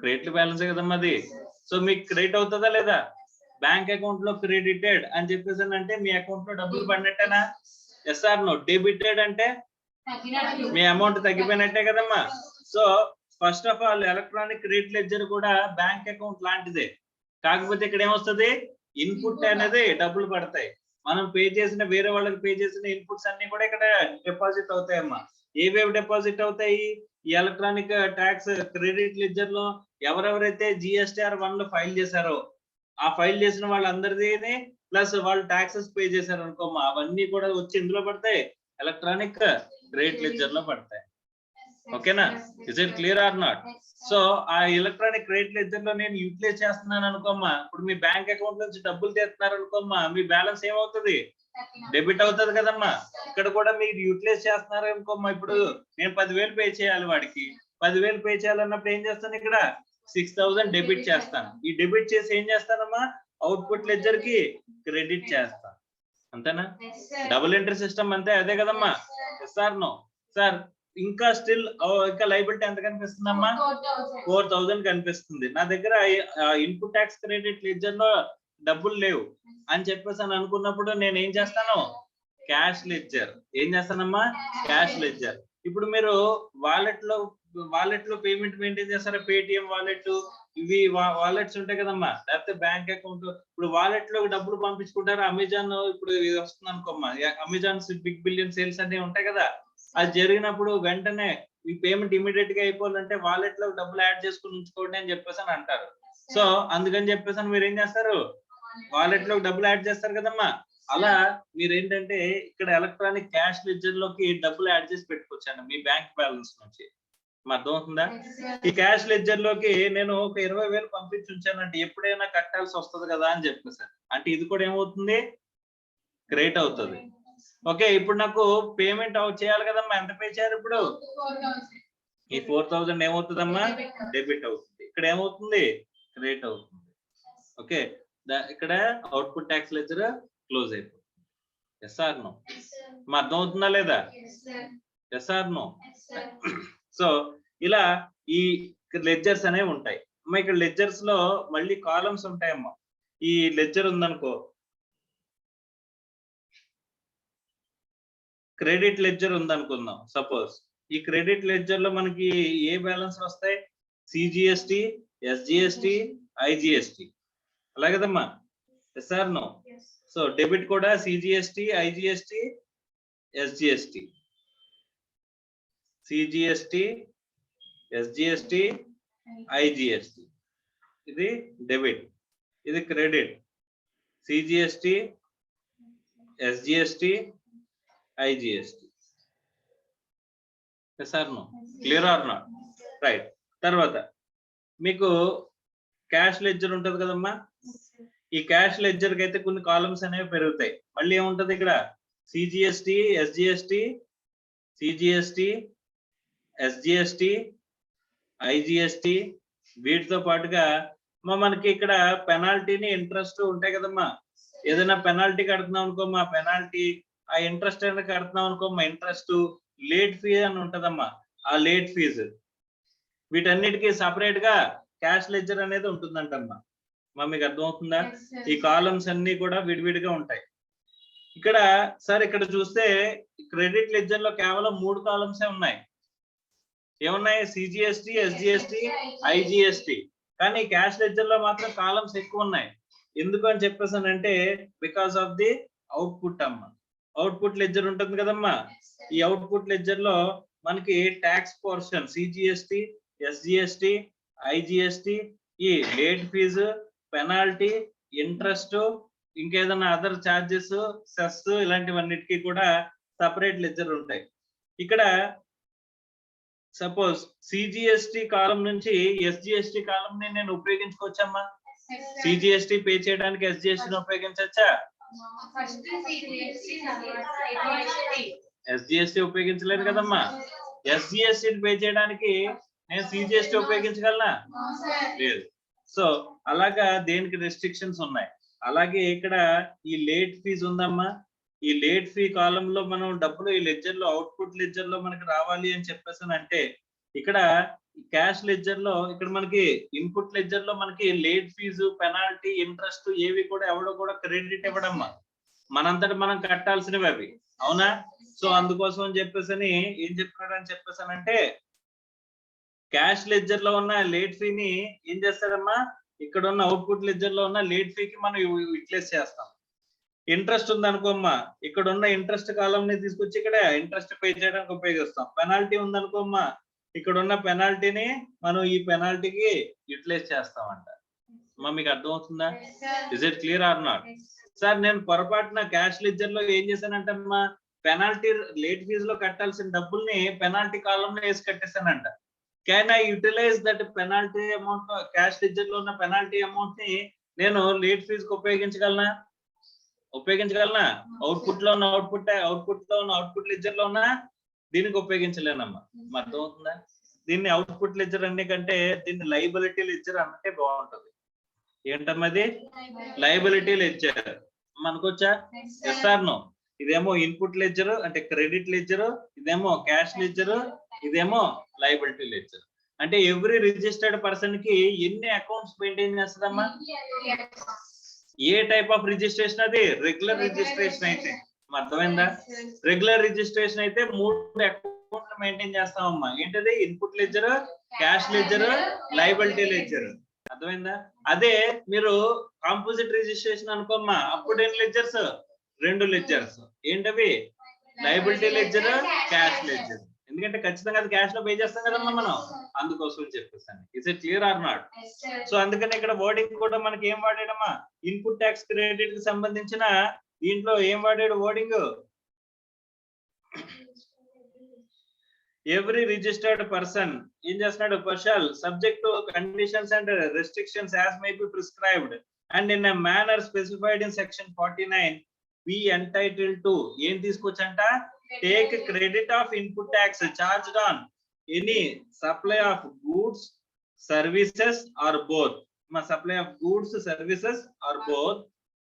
క్రెడిట్ బ్యాలెన్స్ కదమ్మా అది. సో మీకు క్రెడిట్ అవుతుందా లేదా? బ్యాంక్ అకౌంట్ లో క్రెడిటెడ్ అని చెప్పేసి అంటే మీ అకౌంట్ లో డబ్బులు పడినట్టేనా? Yes or no? డెబిటెడ్ అంటే మీ అమౌంట్ తగ్గిపోయినట్టే కదమ్మా. So first of all electronic credit ledger కూడా బ్యాంక్ అకౌంట్ లాంటిదే, కాకపోతే ఇక్కడ ఏమొస్తుంది, ఇన్పుట్ అనేది డబ్బులు పడతాయి. మనం పే చేసిన, వేరే వాళ్ళకి పే చేసిన ఇన్పుట్స్ అన్ని కూడా ఇక్కడ డిపాజిట్ అవుతాయమ్మా. ఏవేవి డిపాజిట్ అవుతాయి? ఈ ఎలక్ట్రానిక్ ట్యాక్స్ క్రెడిట్ లెడ్జర్ లో ఎవరెవరైతే జిఎస్టీఆర్ 1 లో ఫైల్ చేశారో ఆ ఫైల్ చేసిన వాళ్ళందరిది ప్లస్ వాళ్ళు ట్యాక్సెస్ పే చేశారు అనుకోమ్మా, అవన్నీ కూడా వచ్చి ఇందులో పడతాయి, ఎలక్ట్రానిక్ క్రెడిట్ లెడ్జర్ లో పడతాయి. ఓకేనా? Is it clear or not? So ఆ ఎలక్ట్రానిక్ క్రెడిట్ లెడ్జర్ లో నేను యూటిలైజ్ చేస్తున్నాను అనుకోమ్మా, ఇప్పుడు మీ బ్యాంక్ అకౌంట్ నుంచి డబ్బులు తీస్తున్నారు అనుకోమ్మా, మీ బ్యాలెన్స్ ఏమవుతుంది? డెబిట్ అవుతుంది కదమ్మా. ఇక్కడ కూడా మీరు యూటిలైజ్ చేస్తున్నారు అనుకోమ్మా, ఇప్పుడు నేను 10,000 పే చేయాలి వాడికి, 10,000 పే చేయాలన్నప్పుడు ఏం చేస్తాను, ఇక్కడ 6,000 డెబిట్ చేస్తాను. ఈ డెబిట్ చేసి ఏం చేస్తానమ్మా, అవుట్పుట్ లెడ్జర్ కి క్రెడిట్ చేస్తాను. అంతేనా? డబుల్ ఎంట్రీ సిస్టమ్ అంతే, అదే కదమ్మా. సార్ నో సార్, ఇంకా స్టిల్ ఇంకా లైబిలిటీ ఎంత కనిపిస్తుందమ్మా? 4,000 కనిపిస్తుంది. నా దగ్గర ఇన్పుట్ ట్యాక్స్ క్రెడిట్ లెడ్జర్ లో డబ్బులు లేవు అని చెప్పేసి అని అనుకున్నప్పుడు నేను ఏం చేస్తాను? Cash ledger. ఏం చేస్తానమ్మా? Cash ledger. ఇప్పుడు మీరు వాలెట్ లో పేమెంట్ మెయింటైన్ చేస్తారా? పేటిఎం వాలెట్, ఇవి వాలెట్స్ ఉంటాయి కదమ్మా, లేకపోతే బ్యాంక్ అకౌంట్. ఇప్పుడు వాలెట్ లో డబ్బులు పంపించుకుంటారు. అమెజాన్ ఇప్పుడు ఇది వస్తుంది అనుకోమ్మా, అమెజాన్ బిగ్ బిలియన్ సేల్స్ అన్ని ఉంటాయి కదా, అది జరిగినప్పుడు వెంటనే ఈ పేమెంట్ ఇమీడియట్ గా అయిపోవాలంటే వాలెట్ లో డబ్బులు యాడ్ చేసుకుని ఉంచుకోండి అని చెప్పేసి అని అంటారు. సో అందుకని చెప్పేసి మీరు ఏం చేస్తారు? వాలెట్ లో డబ్బులు యాడ్ చేస్తారు కదమ్మా. అలా మీరు ఏంటంటే ఇక్కడ ఎలక్ట్రానిక్ క్యాష్ లెడ్జర్ లోకి డబ్బులు యాడ్ చేసి పెట్టుకోవచ్చాను మీ బ్యాంక్ బ్యాలెన్స్ నుంచి. అర్థం అవుతుందా? ఈ క్యాష్ లెడ్జర్ లోకి నేను ఒక 20,000 పంపించి ఉంచానంటే ఎప్పుడైనా కట్టాల్సి వస్తుంది కదా అని చెప్పేసి, అంటే ఇది కూడా ఏమవుతుంది? క్రెడిట్ అవుతుంది. ఓకే, ఇప్పుడు నాకు పేమెంట్ చేయాలి కదమ్మా. ఎంత పే చేయాలి ఇప్పుడు? ఈ 4,000 ఏమవుతుందమ్మా? డెబిట్ అవుతుంది. ఇక్కడ ఏమవుతుంది? క్రెడిట్ అవుతుంది. ఓకే, ఇక్కడ అవుట్పుట్ ట్యాక్స్ లెడ్జర్ క్లోజ్ అయిపోతుంది. Yes or no? అర్థం అవుతుందా లేదా? Yes or no? సో ఇలా ఈ లెడ్జర్స్ అనేవి ఉంటాయి అమ్మా. ఇక్కడ లెడ్జర్స్ లో మళ్ళీ కాలమ్స్ ఉంటాయమ్మా. ఈ లెడ్జర్ ఉందనుకో, క్రెడిట్ లెడ్జర్ ఉందనుకుందాం సపోజ్. ఈ క్రెడిట్ లెడ్జర్ లో మనకి ఏ బ్యాలెన్స్ వస్తాయి? CGST, SGST, IGST. అలాగేదమ్మా? Yes or no? So debit కూడా CGST, IGST, SGST. CGST, SGST, IGST. ఇది డెబిట్, ఇది credit. CGST, SGST, IGST. Yes or no? Clear or not? Right. తర్వాత మీకు క్యాష్ లెడ్జర్ ఉంటది కదమ్మా. ఈ క్యాష్ లెడ్జర్ కి అయితే కొన్ని కాలమ్స్ అనేవి పెరుగుతాయి. మళ్ళీ ఏముంటది ఇక్కడ? CGST, SGST, CGST, SGST, IGST. వీటితో పాటుగా మనకి ఇక్కడ పెనాల్టీని, ఇంట్రెస్ట్ ఉంటాయి కదమ్మా. ఏదైనా పెనాల్టీ కడుతున్నాం అనుకో, మా పెనాల్టీ, ఆ ఇంట్రెస్ట్ అయినా కడుతున్నాం అనుకో, మా ఇంట్రెస్ట్, లేట్ ఫీ అని ఉంటదమ్మా, ఆ లేట్ ఫీజు. వీటన్నిటికీ సపరేట్ గా క్యాష్ లెడ్జర్ అనేది ఉంటుందంటమ్మా. మీకు అర్థం అవుతుందా? ఈ కాలమ్స్ అన్ని కూడా విడివిడిగా ఉంటాయి. ఇక్కడ సార్ ఇక్కడ చూస్తే క్రెడిట్ లెడ్జర్ లో కేవలం 3 కాలమ్సే ఉన్నాయి. ఏమున్నాయి? CGST, SGST, IGST. కానీ క్యాష్ లెడ్జర్ లో మాత్రం కాలమ్స్ ఎక్కువ ఉన్నాయి. ఎందుకు అని చెప్పేసానంటే బికాస్ ఆఫ్ ది అవుట్పుట్ అమ్మా. అవుట్పుట్ లెడ్జర్ ఉంటుంది కదమ్మా. ఈ అవుట్పుట్ లెడ్జర్ లో మనకి tax portion CGST, SGST, IGST, ఈ లేట్ ఫీజు, పెనాల్టీ, ఇంట్రెస్ట్, ఇంకేదైనా అదర్ చార్జెస్, సెస్, ఇలాంటివన్నిటికీ కూడా సపరేట్ లెడ్జర్ ఉంటాయి. ఇక్కడ సపోజ్ సిజిఎస్టి కాలం నుంచి ఎస్జిఎస్టి కాలం ని నేను ఉపయోగించుకోవచ్చమ్మా. సిజిఎస్టి పే చేయడానికి ఎస్జిఎస్టి ఉపయోగించవచ్చా? ఎస్జిఎస్టి ఉపయోగించలేదు కదమ్మా. ఎస్జిఎస్టి పే చేయడానికి నేను సిజిఎస్టి ఉపయోగించగలనా? లేదు. సో అలాగా దేనికి రెస్ట్రిక్షన్స్ ఉన్నాయి. అలాగే ఇక్కడ ఈ లేట్ ఫీజు ఉందమ్మా. ఈ లేట్ ఫీ కాలం లో మనం డబ్బులు ఈ లెడ్జర్ లో, అవుట్పుట్ లెడ్జర్ లో మనకి రావాలి అని చెప్పేసి అంటే, ఇక్కడ క్యాష్ లెడ్జర్ లో ఇక్కడ మనకి ఇన్పుట్ లెడ్జర్ లో మనకి లేట్ ఫీజు, పెనాల్టీ, ఇంట్రెస్ట్ ఏవి కూడా ఎవడో కూడా క్రెడిట్ ఇవ్వడమ్మా. మనంతటి మనం కట్టాల్సినవి అవి. అవునా? సో అందుకోసం అని చెప్పేసి ఏం చెప్తున్నాడు అని చెప్పేసానంటే, క్యాష్ లెడ్జర్ లో ఉన్న లేట్ ఫీని ఏం చేస్తారమ్మా, ఇక్కడ ఉన్న అవుట్పుట్ లెడ్జర్ లో ఉన్న లేట్ ఫీకి మనం యూటిలైజ్ చేస్తాం. ఇంట్రెస్ట్ ఉంది అనుకోమ్మా, ఇక్కడ ఉన్న ఇంట్రెస్ట్ కాలం ని తీసుకొచ్చి ఇక్కడ ఇంట్రెస్ట్ పే చేయడానికి ఉపయోగిస్తాం. పెనాల్టీ ఉంది అనుకోమ్మా, ఇక్కడ ఉన్న పెనాల్టీని మనం ఈ పెనాల్టీకి యూటిలైజ్ చేస్తామంట. మీకు అర్థం అవుతుందా? Is it clear or not? Sir నేను పొరపాటున క్యాష్ లెడ్జర్ లో ఏం చేశానంటమ్మా, పెనాల్టీ లేట్ ఫీజు లో కట్టాల్సిన డబ్బుల్ని పెనాల్టీ కాలం లో వేసి కట్టేశానంట. Can I utilize that penalty amount? Cash ledger లో ఉన్న పెనాల్టీ అమౌంట్ ని నేను లేట్ ఫీజు కు ఉపయోగించగలనా? అవుట్పుట్ లో ఉన్న అవుట్పుట్ లెడ్జర్ లో ఉన్న దీనికి ఉపయోగించలేనమ్మా. అర్థం అవుతుందా? దీన్ని అవుట్పుట్ లెడ్జర్ అన్ని కంటే దీన్ని లైబిలిటీ లెడ్జర్ అంటే బాగుంటది. ఏంటమ్మా ఇది? లైబిలిటీ లెడ్జర్ అనుకోవచ్చా? Yes or no? ఇదేమో ఇన్పుట్ లెడ్జర్ అంటే క్రెడిట్ లెడ్జర్, ఇదేమో క్యాష్ లెడ్జర్, ఇదేమో లయబిలిటీ లెడ్జర్. అంటే ఎవ్రీ రిజిస్టర్డ్ పర్సన్ కి ఎన్ని అకౌంట్స్ మెయింటైన్ చేస్తుందమ్మా? ఏ టైప్ ఆఫ్ రిజిస్ట్రేషన్ అది? రెగ్యులర్ రిజిస్ట్రేషన్ అయితే. అర్థమైందా? రెగ్యులర్ రిజిస్ట్రేషన్ అయితే 3 అకౌంట్లు మెయింటైన్ చేస్తామమ్మా. ఏంటది? Input ledger, cash ledger, liability ledger. అర్థమైందా? అదే మీరు కాంపోజిట్ రిజిస్ట్రేషన్ అనుకోమ్మా, అప్పుడు ఎన్ని లెడ్జర్స్? 2 లెడ్జర్స్. ఏంటవి? Liability ledger, cash ledger. ఎందుకంటే ఖచ్చితంగా అది క్యాష్ లో పే చేస్తాం కదమ్మా మనం, అందుకోసం చెప్పేస్తాను. Is it clear or not? So అందుకని ఇక్కడ వర్డింగ్ కూడా మనకి ఏం వాడాడమ్మా? ఇన్పుట్ ట్యాక్స్ క్రెడిట్ కి సంబంధించిన దీంట్లో ఏం వాడాడు వర్డింగ్? ఎవ్రీ రిజిస్టర్డ్ పర్సన్ ఏం చేస్తున్నాడు? Shall subject to conditions and restrictions as may be prescribed and in a manner specified in section 49 be entitled to ఏం తీసుకోవచ్చంట? Take credit of input tax charged on any supply of goods services or both. మా supply of goods services or both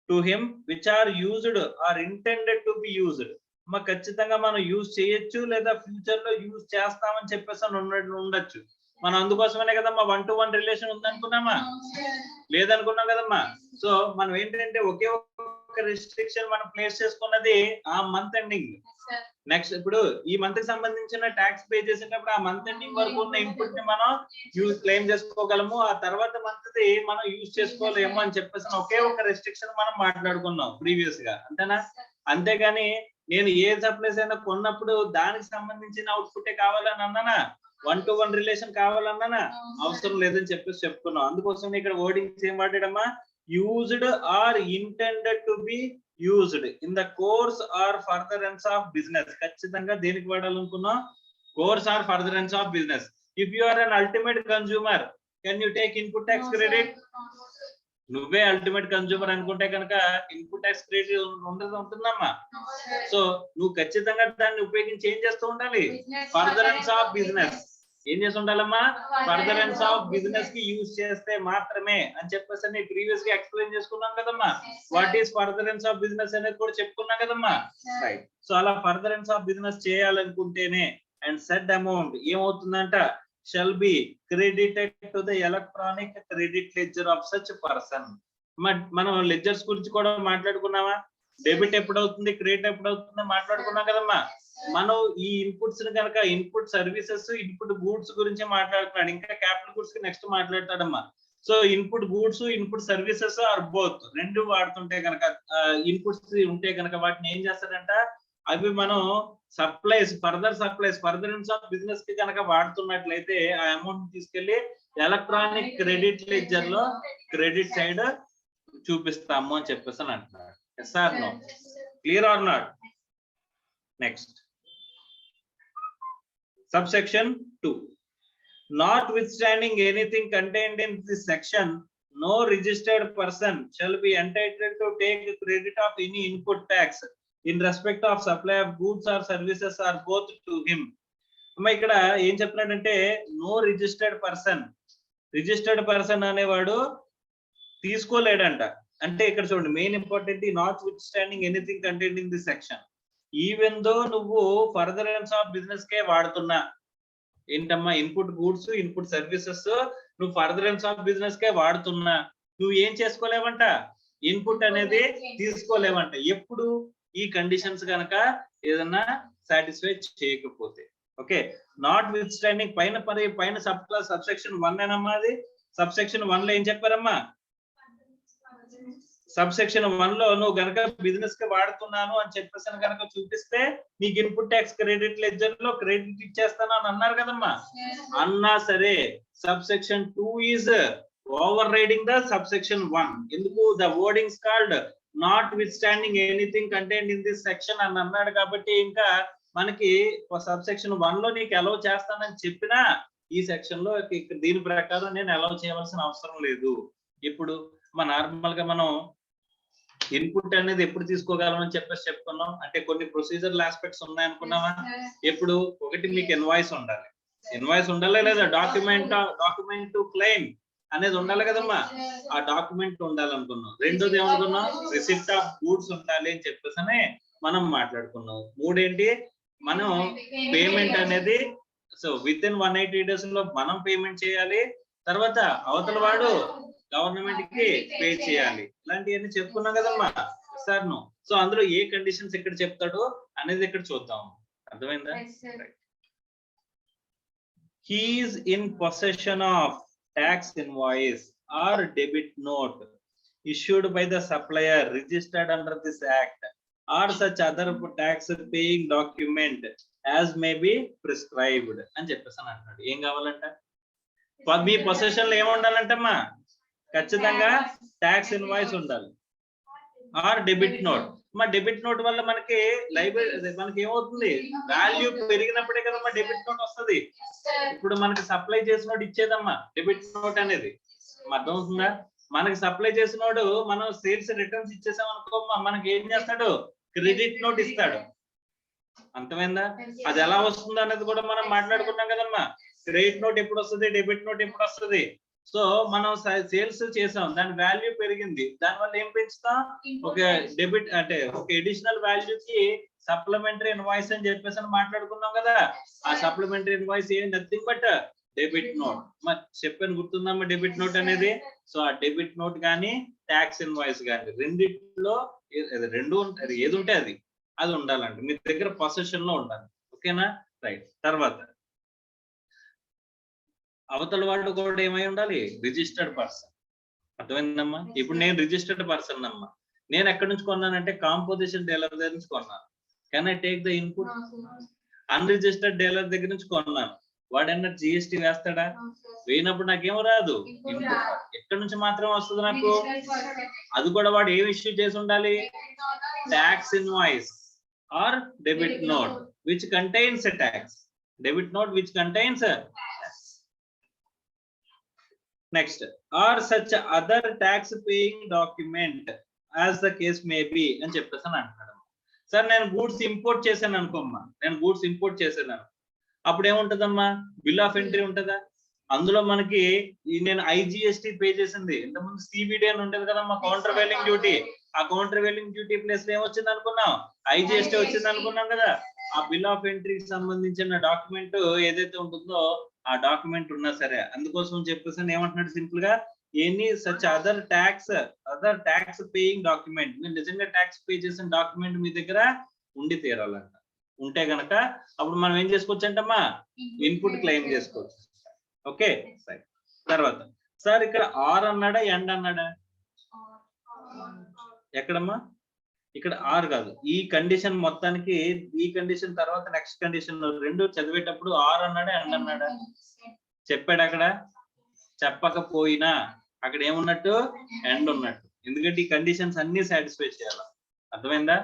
to him which are used or intended to be used. మా ఖచ్చితంగా మనం use చేయొచ్చు లేదా future లో use చేస్తామని చెప్పేసి ఉండొచ్చు. మనం అందుకోసమనే కదమ్మా 1-to-1 రిలేషన్ ఉందనుకున్నామా? లేదనుకున్నాం కదమ్మా. సో మనం ఏంటంటే ఒకే ఒక రిస్ట్రిక్షన్ మనం ప్లేస్ చేసుకున్నది ఆ మంత్ ఎండింగ్. నెక్స్ట్ ఇప్పుడు ఈ మంత్ కి సంబంధించిన ట్యాక్స్ పే చేసేటప్పుడు ఆ మంత్ ఎండింగ్ వరకు ఉన్న ఇన్పుట్ ని మనం క్లెయిమ్ చేసుకోగలము, ఆ తర్వాత మంత్ ది మనం యూజ్ చేసుకోలేము అని చెప్పేసి ఒకే ఒక రెస్ట్రిక్షన్ మనం మాట్లాడుకున్నాం ప్రీవియస్ గా. అంతేనా? అంతేగాని నేను ఏ సప్లైస్ అయినా కొన్నప్పుడు దానికి సంబంధించిన అవుట్పుట్ కావాలని అన్నానా? 1-to-1 relation కావాలన్నానా? అవసరం లేదని చెప్పేసి చెప్పుకున్నాం. అందుకోసం ఇక్కడ వర్డింగ్స్ ఏం వాడాడమ్మా? Used or intended to be used in the course or furtherance of business. ఖచ్చితంగా దేనికి వాడాలనుకున్నాం? Course or furtherance of business. If you are an ultimate consumer can you take input tax credit? నువ్వే ultimate consumer అనుకుంటే కనుక input tax credit ఉంటుందమ్మా. So నువ్వు ఖచ్చితంగా దాన్ని ఉపయోగించి ఏం చేస్తూ ఉండాలి? Furtherance of business. ఏం చేసి ఉండాలమ్మా? ఫర్దరెన్స్ ఆఫ్ బిజినెస్ కి యూజ్ చేస్తే మాత్రమే అని చెప్పేసి ప్రీవియస్ గా ఎక్స్ప్లెయిన్ చేసుకున్నాం కదమ్మా. What is furtherance of business అనేది కూడా చెప్పుకున్నాం కదమ్మా. రైట్. సో అలా ఫర్దరెన్స్ ఆఫ్ బిజినెస్ చేయాలనుకుంటేనే అండ్ సెడ్ అమౌంట్ ఏమవుతుందంట? shall be credited to the electronic credit ledger of such person. మనం లెడ్జర్స్ గురించి కూడా మాట్లాడుకున్నామా? డెబిట్ ఎప్పుడవుతుంది, క్రెడిట్ ఎప్పుడవుతుందో మాట్లాడుకున్నాం కదమ్మా. మనం ఈ ఇన్పుట్స్ ని కనుక ఇన్పుట్ సర్వీసెస్, ఇన్పుట్ గూడ్స్ గురించి మాట్లాడుతున్నాడు. ఇంకా క్యాపిటల్ గూడ్స్ కి నెక్స్ట్ మాట్లాడతాడమ్మా. So input goods, input services or both రెండు వాడుతుంటే కనుక ఇన్పుట్స్ ఉంటే కనుక వాటిని ఏం చేస్తాడంట? అవి మనం సప్లైస్, ఫర్దరెన్స్ ఆఫ్ బిజినెస్ కి కనుక వాడుతున్నట్లయితే ఆ అమౌంట్ తీసుకెళ్లి ఎలక్ట్రానిక్ క్రెడిట్ లెడ్జర్ లో క్రెడిట్ సైడ్ చూపిస్తాము అని చెప్పేసి అంటున్నాడు. Yes or no? Clear or not? Next subsection 2. Notwithstanding anything contained in this section, no registered person shall be entitled to take credit of any input tax in respect of supply of goods or services or both to him. అమ్మ ఇక్కడ ఏం చెప్తున్నాడంటే no registered person అనేవాడు తీసుకోలేడంట. అంటే ఇక్కడ చూడండి main important, not with standing anything contained in this section. Even though నువ్వు furtherance of business కే వాడుతున్నా, ఏంటమ్మా ఇన్పుట్ గూడ్స్, ఇన్పుట్ సర్వీసెస్ నువ్వు ఫర్దరెన్స్ ఆఫ్ బిజినెస్ కే వాడుతున్నా, నువ్వు ఏం చేసుకోలేవంట? ఇన్పుట్ అనేది తీసుకోలేవంట. ఎప్పుడు? ఈ కండిషన్స్ కనుక ఏదన్నా సాటిస్ఫై చేయకపోతే. ఓకే. నాట్ విత్ స్టాండింగ్ పైన సబ్ క్లాస్ సబ్సెక్షన్ 1 ఏనమ్మా. అది సబ్సెక్షన్ 1 లో ఏం చెప్పారమ్మా? సబ్సెక్షన్ 1 లో నువ్వు గనక బిజినెస్ కి వాడుతున్నాను అని చెప్పేసి కనుక చూపిస్తే నీకు ఇన్పుట్ ట్యాక్స్ క్రెడిట్ లెడ్జర్ లో క్రెడిట్ ఇచ్చేస్తాను అని అన్నారు కదమ్మా. అన్నా సరే subsection 2 is over riding the subsection 1. ఎందుకు? The wordings called not with standing anything contained in this section అని అన్నాడు. కాబట్టి ఇంకా మనకి సబ్సెక్షన్ 1 లో నీకు అలౌ చేస్తానని చెప్పినా ఈ సెక్షన్ లో దీని ప్రకారం నేను అలౌ చేయవలసిన అవసరం లేదు. ఇప్పుడు నార్మల్ గా మనం ఇన్పుట్ అనేది ఎప్పుడు తీసుకోగలమని చెప్పేసి చెప్పుకున్నాం. అంటే కొన్ని ప్రొసీజరల్ ఆస్పెక్ట్స్ ఉన్నాయి అనుకున్నావా? ఎప్పుడు? ఒకటి మీకు ఇన్వాయిస్ ఉండాలి లేదా డాక్యుమెంట్ టు క్లెయిమ్ అనేది ఉండాలి కదమ్మా. ఆ డాక్యుమెంట్ ఉండాలనుకున్నాం. రెండోది ఏమనుకున్నాం? రిసిప్ట్ ఆఫ్ గూడ్స్ ఉండాలి అని చెప్పేసి మనం మాట్లాడుకున్నాం. మూడేంటి? మనం పేమెంట్ అనేది సో విత్ ఇన్ 180 days లో మనం పేమెంట్ చేయాలి, తర్వాత అవతల వాడు గవర్నమెంట్ కి పే చేయాలి. ఇలాంటివన్నీ చెప్పుకున్నాం కదమ్మా సార్. సో అందులో ఏ కండిషన్స్ ఇక్కడ చెప్తాడో అనేది ఇక్కడ చూద్దాం. అర్థమైందా? He is in possession of tax invoice or debit note issued by the supplier registered under this act or such other tax paying document as may be prescribed అని చెప్పేసి అంటున్నాడు. ఏం కావాలంట? మీ పొసెషన్ లో ఏముండాలంటమ్మా? ఖచ్చితంగా ట్యాక్స్ ఇన్వాయిస్ ఉండాలి are debit note. మా debit note వల్ల మనకి లైబ్రరీ మనకి ఏమవుతుంది? వాల్యూ పెరిగినప్పుడే కదమ్మా డెబిట్ నోట్ వస్తుంది. ఇప్పుడు మనకి సప్లై చేసినోడు ఇచ్చేదమ్మా డెబిట్ నోట్ అనేది. అర్థమవుతుందా? మనకి సప్లై చేసినోడు మనం సేల్స్ రిటర్న్స్ ఇచ్చేసాం అనుకో, మనకి ఏం చేస్తాడు? క్రెడిట్ నోట్ ఇస్తాడు. అర్థమైందా? అది ఎలా వస్తుంది అనేది కూడా మనం మాట్లాడుకున్నాం కదమ్మా. క్రెడిట్ నోట్ ఎప్పుడు వస్తుంది, డెబిట్ నోట్ ఎప్పుడు వస్తుంది? సో మనం సేల్స్ చేసాం, దాని వాల్యూ పెరిగింది, దాని వల్ల ఏం పెంచుతాం? ఒక డెబిట్ అంటే ఒక అడిషనల్ వాల్యూకి సప్లిమెంటరీ ఇన్వాయిస్ అని చెప్పేసి అని మాట్లాడుకున్నాం కదా. ఆ సప్లిమెంటరీ ఇన్వాయిస్ ఏం నథింగ్ బట్ డెబిట్ నోట్. మరి చెప్పాను, గుర్తుందమ్మా డెబిట్ నోట్ అనేది. సో ఆ డెబిట్ నోట్ కానీ ట్యాక్స్ ఇన్వాయిస్ కానీ రెండిట్లో రెండు ఏది ఉంటే అది ఉండాలండి మీ దగ్గర, పొసెషన్ లో ఉండాలి. ఓకేనా? రైట్. తర్వాత అవతల వాడు కూడా ఏమై ఉండాలి? Registered person. అర్థమైందమ్మా? ఇప్పుడు నేను రిజిస్టర్డ్ పర్సన్ అమ్మా. నేను ఎక్కడి నుంచి కొన్నానంటే కాంపోజిషన్ డీలర్ దగ్గర నుంచి కొన్నాను. Can I take the input? Unregistered dealer దగ్గర నుంచి కొన్నాను. వాడన్నా జిఎస్టీ వేస్తాడా? వేయినప్పుడు నాకేమో రాదు. ఎక్కడి నుంచి మాత్రం వస్తుంది నాకు? అది కూడా వాడు ఏం ఇష్యూ చేసి ఉండాలి? Tax invoice or debit note which contains a tax. Debit note which contains next or such other tax paying document as the case may be అని చెప్పేసి అంటున్నాడు. సార్ నేను గూడ్స్ ఇంపోర్ట్ చేశాను అనుకోమ్మా, నేను గూడ్స్ ఇంపోర్ట్ చేశాను, అప్పుడు ఏముంటదమ్మా? బిల్ ఆఫ్ ఎంట్రీ ఉంటుందా? అందులో మనకి నేను ఐజిఎస్టీ పే చేసింది, ఇంతకుముందు సిబిడి అని ఉంటది కదమ్మా, కౌంటర్ వెయిలింగ్ డ్యూటీ. ఆ కౌంటర్ వెయిలింగ్ డ్యూటీ ప్లేస్ లో ఏమొచ్చింది అనుకున్నాం? ఐజిఎస్టీ వచ్చింది అనుకున్నాం కదా. ఆ బిల్ ఆఫ్ ఎంట్రీకి సంబంధించిన డాక్యుమెంట్ ఏదైతే ఉంటుందో ఆ డాక్యుమెంట్ ఉన్నా సరే, అందుకోసం చెప్పేసి ఏమంటున్నాడు సింపుల్ గా, any such other tax paying document. మీరు నిజంగా ట్యాక్స్ పే చేసిన డాక్యుమెంట్ మీ దగ్గర ఉండి తీరాలంట. ఉంటే గనక అప్పుడు మనం ఏం చేసుకోవచ్చు అంటమ్మా? ఇన్పుట్ క్లెయిమ్ చేసుకోవచ్చు. ఓకే. తర్వాత సార్ ఇక్కడ ఆర్ అన్నాడా ఎండ్ అన్నాడా? ఎక్కడమ్మా? ఇక్కడ ఆర్ కాదు. ఈ కండిషన్ మొత్తానికి, ఈ కండిషన్ తర్వాత నెక్స్ట్ కండిషన్ రెండు చదివేటప్పుడు ఆర్ అన్నాడా ఎండ్ అన్నాడా? చెప్పాడు అక్కడ? చెప్పకపోయినా అక్కడ ఏమున్నట్టు? ఎండ్ ఉన్నట్టు. ఎందుకంటే ఈ కండిషన్స్ అన్ని సాటిస్ఫై చేయాలి. అర్థమైందా?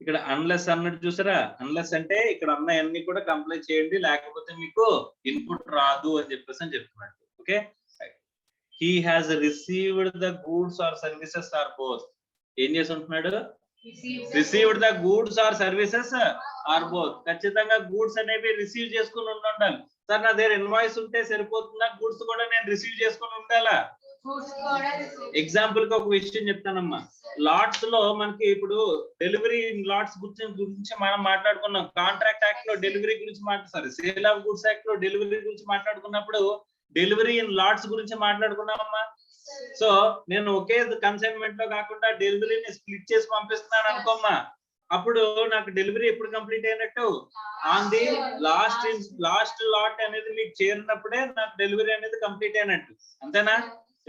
ఇక్కడ అన్లెస్ అన్నట్టు చూసారా? అన్లెస్ అంటే ఇక్కడ అన్ని కూడా కంప్లై చేయండి, లేకపోతే మీకు ఇన్పుట్ రాదు అని చెప్పేసి అని చెప్తున్నట్టు. Okay. He has received the goods or services or both. ఏం చేసి ఉంటున్నాడు? Received the goods or services or both. ఖచ్చితంగా గూడ్స్ అనేవి రిసీవ్ చేసుకుని ఉండాలి. సార్ నా దగ్గర ఇన్వాయిస్ ఉంటే సరిపోతుందా? గూడ్స్ కూడా నేను రిసీవ్ చేసుకుని ఉండాలా? ఎగ్జాంపుల్ కి ఒక విషయం చెప్తానమ్మా. లాట్స్ లో మనకి ఇప్పుడు డెలివరీ లాట్స్ గురించి మనం మాట్లాడుకున్నాం. కాంట్రాక్ట్ యాక్ట్ లో డెలివరీ గురించి సేల్ ఆఫ్ గూడ్స్ యాక్ట్ లో డెలివరీ గురించి మాట్లాడుకున్నప్పుడు డెలివరీ ఇన్ లాట్స్ గురించి మాట్లాడుకున్నామమ్మా. సో నేను ఒకే కన్సైన్మెంట్ లో కాకుండా డెలివరీని స్ప్లిట్ చేసి పంపిస్తున్నాను అనుకోమ్మా, అప్పుడు నాకు డెలివరీ ఎప్పుడు కంప్లీట్ అయినట్టు? ఆన్ ది లాస్ట్ లాట్ అనేది మీకు చేరినప్పుడే నాకు డెలివరీ అనేది కంప్లీట్ అయినట్టు. అంతేనా?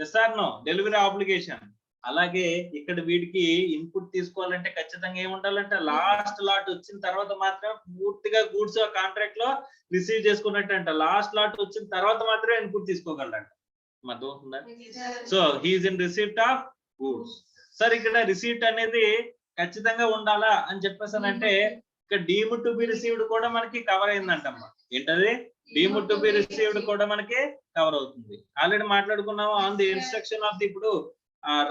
Yes or no? Delivery obligation. అలాగే ఇక్కడ వీడికి ఇన్పుట్ తీసుకోవాలంటే ఖచ్చితంగా ఏముండాలంటే లాస్ట్ లాట్ వచ్చిన తర్వాత మాత్రం పూర్తిగా గూడ్స్ కాంట్రాక్ట్ లో రిసీవ్ చేసుకున్నట్టు అంట. లాస్ట్ లాట్ వచ్చిన తర్వాత మాత్రమే ఇన్పుట్ తీసుకోగలరంట. అర్థమవుతుందా? So he is in receipt of goods. Sir ఇక్కడ రిసీప్ట్ అనేది ఖచ్చితంగా ఉండాలా అని చెప్పేసానంటే ఇక్కడ డీమ్డ్ టు బి రిసీవ్డ్ కూడా మనకి కవర్ అయిందంటమ్మా. ఏంటది? డీమ్డ్ టు బి రిసీవ్డ్ కూడా మనకి కవర్ అవుతుంది. ఆల్రెడీ మాట్లాడుకున్నాము on the instruction of the. ఇప్పుడు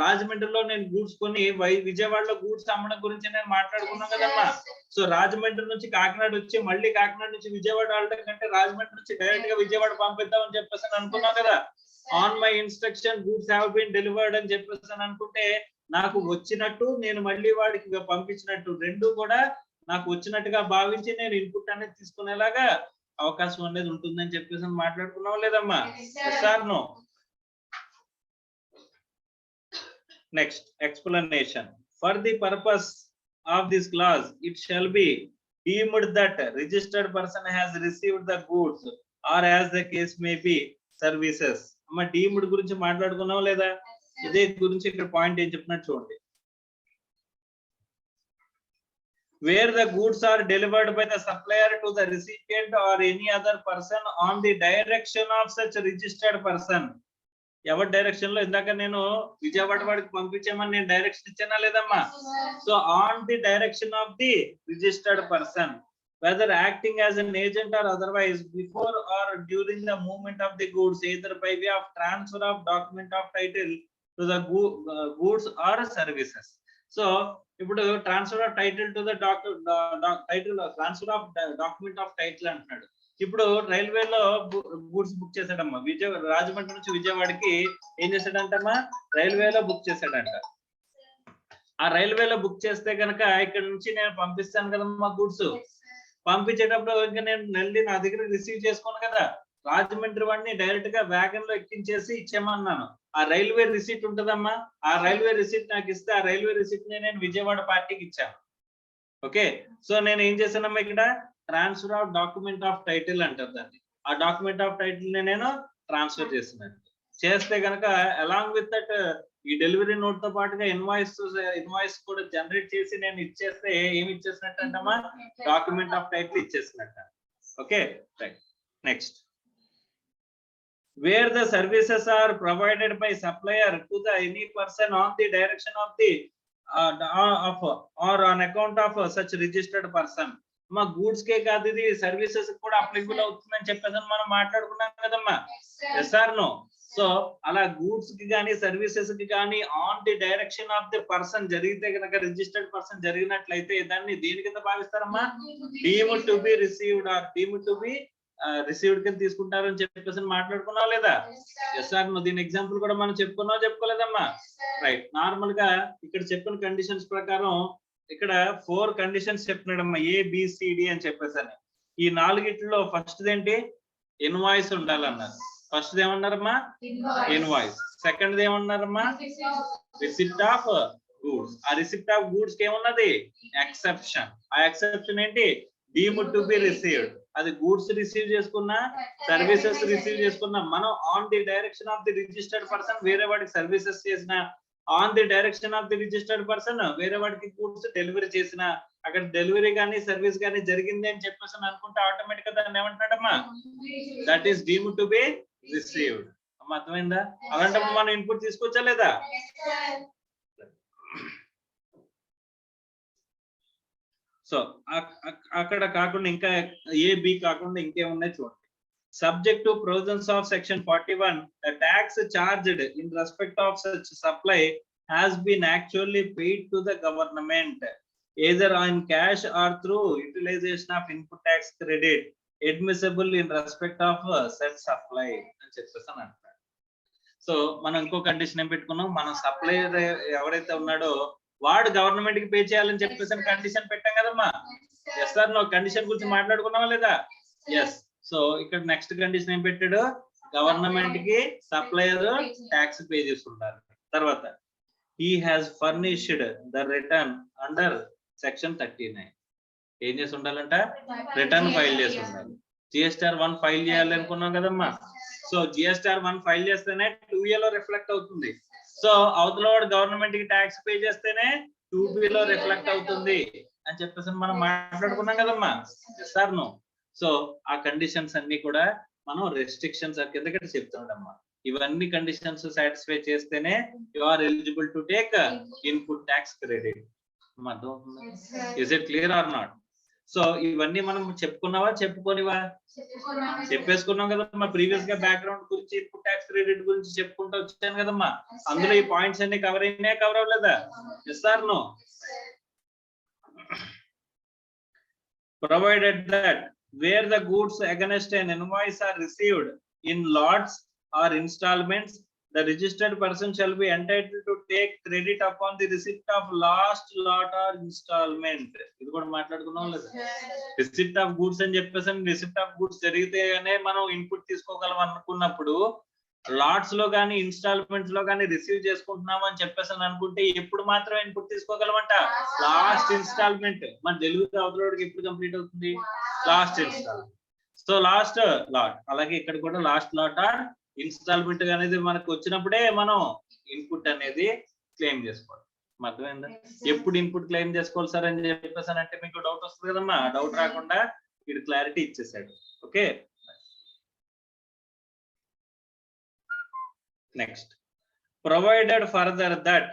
రాజమండ్రిలో నేను గూడ్స్ కొని విజయవాడలో గూడ్స్ అమ్మడం గురించి నేను మాట్లాడుకున్నాను కదమ్మా. సో రాజమండ్రి నుంచి కాకినాడ వచ్చి మళ్ళీ కాకినాడ నుంచి విజయవాడ వెళ్ళడం కంటే రాజమండ్రి నుంచి డైరెక్ట్ గా విజయవాడ పంపిద్దాం అని చెప్పేసి అనుకున్నాం కదా. On my instruction goods have been delivered అని చెప్పేసి అనుకుంటే నాకు వచ్చినట్టు, నేను మళ్ళీ వాడికి పంపించినట్టు రెండు కూడా నాకు వచ్చినట్టుగా భావించి నేను ఇన్పుట్ అనేది తీసుకునేలాగా అవకాశం అనేది ఉంటుందని చెప్పేసి మాట్లాడుకున్నాం లేదమ్మా? Sir no. Next explanation. For the purpose of this clause, it shall be deemed that registered person has received the goods or as the case may be services. అమ్మ deemed గురించి మాట్లాడుకున్నాం లేదా? ఇదే గురించి ఇక్కడ పాయింట్ ఏం చెప్తున్నా చూడండి. Where the goods are delivered by the supplier to the recipient or any other person on the direction of such registered person. ఎవరి డైరెక్షన్ లో ఇందాక నేను విజయవాడ వాడికి పంపించామని నేను డైరెక్షన్ ఇచ్చానా లేదమ్మా? So on the direction of the registered person, whether acting as an agent or otherwise, before or during the movement of the goods, either by way of transfer of document of title to the goods or services. So ఇప్పుడు transfer of title to the title, transfer of document of title అంటున్నాడు. ఇప్పుడు రైల్వేలో goods book చేశాడమ్మా, Rajahmundry నుంచి విజయవాడకి ఏం చేశాడంటమ్మా? రైల్వేలో book చేశాడంట. ఆ రైల్వేలో బుక్ చేస్తే కనుక ఇక్కడ నుంచి నేను పంపిస్తాను కదమ్మా గూడ్స్. పంపించేటప్పుడు ఇంకా నేను నెల్లి నా దగ్గర రిసీవ్ చేసుకోను కదా, రాజమండ్రి వాడిని డైరెక్ట్ గా వ్యాగన్ లో ఎక్కించేసి ఇచ్చేమన్నాను. ఆ రైల్వే రిసీట్ ఉంటదమ్మా, ఆ రైల్వే రిసీట్ నాకు ఇస్తే ఆ రైల్వే రిసీట్ నేను విజయవాడ పార్టీకి ఇచ్చాను. ఓకే, సో నేను ఏం చేశానమ్మా ఇక్కడ transfer of document of title అంటారు దాన్ని. ఆ డాక్యుమెంట్ ఆఫ్ టైటిల్ ని నేను ట్రాన్స్ఫర్ చేస్తున్నాను. చేస్తే కనుక అలాంగ్ విత్ దట్ ఈ డెలివరీ నోట్ తో పాటుగా ఇన్వాయిస్ కూడా జనరేట్ చేసి నేను ఇచ్చేస్తే ఏమి ఇచ్చేసినట్టు అంటమ్మా? డాక్యుమెంట్ ఆఫ్ టైటిల్ ఇచ్చేసినట్ట. Okay right. Next, where the services are provided by supplier to the any person on the direction of the or on account of such registered person. మా goods కే కాదు, ఇది సర్వీసెస్ కూడా applicable అవుతుందని చెప్పేసి మనం మాట్లాడుకున్నాం కదమ్మా? Yes or no? సో అలా గూడ్స్ కి కానీ సర్వీసెస్ కి కానీ on the direction of the person జరిగితే కనుక, రిజిస్టర్డ్ పర్సన్ జరిగినట్లయితే దాన్ని దేని కింద భావిస్తారమ్మా? Deemed to be received or deemed to be received కింద తీసుకుంటారని చెప్పేసి మాట్లాడుకున్నావు లేదా? Yes or no? దీని ఎగ్జాంపుల్ కూడా మనం చెప్పుకున్నావు చెప్పుకోలేదమ్మా? రైట్. నార్మల్ గా ఇక్కడ చెప్పిన కండిషన్స్ ప్రకారం ఇక్కడ 4 కండిషన్స్ చెప్పినాడమ్మా, ABCD అని చెప్పేసాను. ఈ 4గిట్లో ఫస్ట్ ఏంటి? ఇన్వాయిస్ ఉండాలన్నారు. ఫస్ట్ ఏమన్నారమ్మా? ఇన్వాయిస్. సెకండ్ ఏమన్నారమ్మా? Receipt of goods. ఆ రిసిప్ట్ ఆఫ్ గూడ్స్ కి ఏమున్నది? ఎక్సెప్షన్. ఆ ఎక్సెప్షన్ ఏంటి? Deemed to be received. అది గూడ్స్ రిసీవ్ చేసుకున్నా, సర్వీసెస్ రిసీవ్ చేసుకున్నా, మనం on the direction of the registered person వేరే వాడికి సర్వీసెస్ చేసిన, on the direction of the registered person వేరే వాడికి గూడ్స్ డెలివరీ చేసిన, అక్కడ డెలివరీ కానీ సర్వీస్ కానీ జరిగింది అని చెప్పేసి అనుకుంటే ఆటోమేటిక్ గా దాన్ని ఏమంటున్నాడమ్మా? That is deemed to be received. అమ్మా అర్థమైందా? అలాంటప్పుడు మనం ఇన్పుట్ తీసుకోవచ్చా లేదా? సో అక్కడ కాకుండా ఇంకా AB కాకుండా ఇంకేమున్నాయి చూడండి. Subject to provisions of section 41, the tax charged in respect of such supply has been actually paid to the government, either in cash or through utilization of input tax credit admissible in respect of such supply అని చెప్పేసాను అంటారు. So మనం ఇంకో condition ఏం పెట్టుకున్నాం? మనం supplier ఎవరైతే ఉన్నాడో వాడు గవర్నమెంట్ కి పే చేయాలని చెప్పేసి కండిషన్ పెట్టాం కదమ్మా? ఎస్ సార్, నువ్వు కండిషన్ గురించి మాట్లాడుకున్నావా లేదా? ఎస్. సో ఇక్కడ నెక్స్ట్ కండిషన్ ఏం పెట్టాడు? గవర్నమెంట్ కి సప్లయర్ ట్యాక్స్ పే చేసి ఉండాలి. తర్వాత he has furnished the return under section 39. ఏం చేసి ఉండాలంట? రిటర్న్ ఫైల్ చేసి ఉండాలి. GSTR 1 ఫైల్ చేయాలి అనుకున్నాం కదమ్మా? సో GSTR 1 ఫైల్ చేస్తేనే 2A లో రిఫ్లెక్ట్ అవుతుంది. సో అవతల వాడు గవర్నమెంట్ కి ట్యాక్స్ పే చేస్తేనే 2B లో రిఫ్లెక్ట్ అవుతుంది అని చెప్పేసి మనం మాట్లాడుకున్నాం కదమ్మా? Sir no? సో ఆ కండిషన్స్ అన్ని కూడా మనం రెస్ట్రిక్షన్స్ కింద చెప్తాడమ్మా. ఇవన్నీ కండిషన్స్ సాటిస్ఫై చేస్తేనే you are eligible to take input tax credit. Is it clear or not? So ఇవన్నీ మనం చెప్పుకున్నావా చెప్పుకోనివా? చెప్పేసుకున్నాం కదమ్మా. ప్రీవియస్ గా బ్యాక్గ్రౌండ్ గురించి, ఇన్పుట్ ట్యాక్స్ క్రెడిట్ గురించి చెప్పుకుంటూ వచ్చాను కదమ్మా. అందులో ఈ పాయింట్స్ అన్ని కవర్ అయినా కవర్ అవ్వలేదా? Yes or no? Provided that where the goods against an invoice are received in lots or installments the registered person shall be entitled to take credit upon the receipt of last lot or installment. ఇది కూడా మాట్లాడుకున్నాం లేదా? Receipt of goods అని చెప్పేసి receipt of goods జరిగితేనే మనం input తీసుకోగలం అనుకున్నప్పుడు LADS లో కానీ ఇన్స్టాల్మెంట్స్ లో కానీ రిసీవ్ చేసుకుంటున్నాం అని చెప్పేసి అనుకుంటే ఎప్పుడు మాత్రం ఇన్పుట్ తీసుకోగలమంట? Last installment. మన డెలివరీ అవతలకి ఎప్పుడు కంప్లీట్ అవుతుంది? Last installment. So last lot. అలాగే ఇక్కడ కూడా లాస్ట్ లాట్ ఆర్ ఇన్స్టాల్మెంట్ అనేది మనకు వచ్చినప్పుడే మనం ఇన్పుట్ అనేది క్లెయిమ్ చేసుకోవాలి. అర్థమైందా? ఎప్పుడు ఇన్పుట్ క్లెయిమ్ చేసుకోవాలి సార్ అని చెప్పేసి అంటే మీకు డౌట్ వస్తుంది కదమ్మా. డౌట్ రాకుండా ఇది క్లారిటీ ఇచ్చేసాడు. Okay, next. Provided further that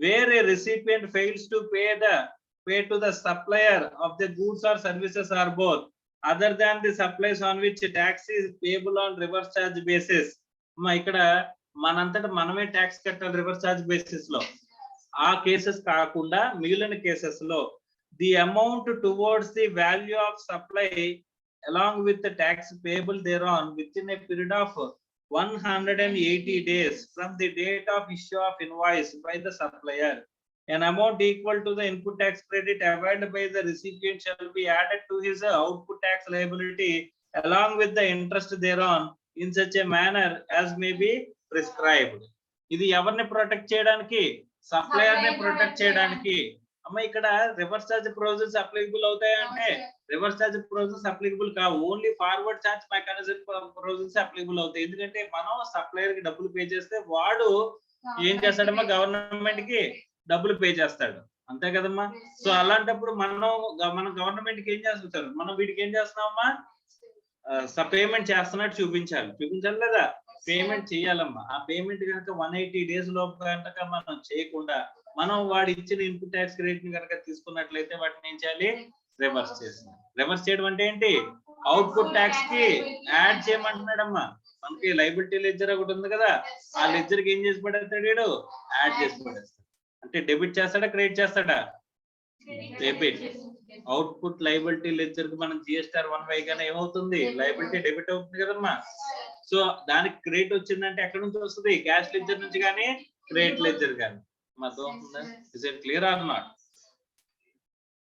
where a recipient fails to pay to the supplier of the goods or services or both other than the supplies on which tax is payable on reverse charge basis. ఇక్కడ మనంతట మనమే tax కట్టాలి reverse charge basis లో. ఆ cases కాకుండా మిగిలిన cases లో the amount towards the value of supply along with the tax payable thereon within a period of 180 days from the date of issue of invoice by the supplier, an amount equal to the input tax credit availed by the recipient shall be added to his output tax liability along with the interest thereon in such a manner as may be prescribed. ఇది ఎవరిని protect చేయడానికి? Supplier ని protect చేయడానికి. అమ్మ ఇక్కడ reverse charge provisions applicable అవుతాయంటే reverse charge provisions applicable కావు. Only forward charge mechanism provisions applicable అవుతాయి. ఎందుకంటే మనం సప్లయర్ కి డబ్బులు పే చేస్తే వాడు ఏం చేస్తాడమ్మా? గవర్నమెంట్ కి డబ్బులు పే చేస్తాడు, అంతే కదమ్మా. సో అలాంటప్పుడు మనం గవర్నమెంట్ కి ఏం చేస్తాం? మనం వీటికి ఏం చేస్తున్నామమ్మా? పేమెంట్ చేస్తున్నట్టు చూపించాలి లేదా? పేమెంట్ చేయాలమ్మా. ఆ పేమెంట్ కనుక 180 days లోపు కనుక మనం చేయకుండా మనం వాడు ఇచ్చిన ఇన్పుట్ ట్యాక్స్ క్రెడిట్ ని కనుక తీసుకున్నట్లయితే వాటిని ఏం చేయాలి? రివర్స్ చేయాలి. రివర్స్ చేయడం అంటే ఏంటి? అవుట్పుట్ ట్యాక్స్ కి యాడ్ చేయమంటున్నాడమ్మా. మనకి లైబిలిటీ లెడ్జర్ ఒకటి ఉంది కదా, ఆ లెడ్జర్ కి ఏం చేసి పడేస్తాడు? వీడు యాడ్ చేసి పడేస్తాడు. అంటే డెబిట్ చేస్తాడా క్రెడిట్ చేస్తాడా? డెబిట్. అవుట్పుట్ లైబిలిటీ లెడ్జర్ కి మనం GSR 1 వేయగానే ఏమవుతుంది? లైబిలిటీ డెబిట్ అవుతుంది కదమ్మా. సో దానికి క్రెడిట్ వచ్చిందంటే ఎక్కడి నుంచి వస్తుంది? క్యాష్ లెడ్జర్ నుంచి కానీ క్రెడిట్ లెడ్జర్ కానీ. అర్థమవుతుందా? Is it clear or not?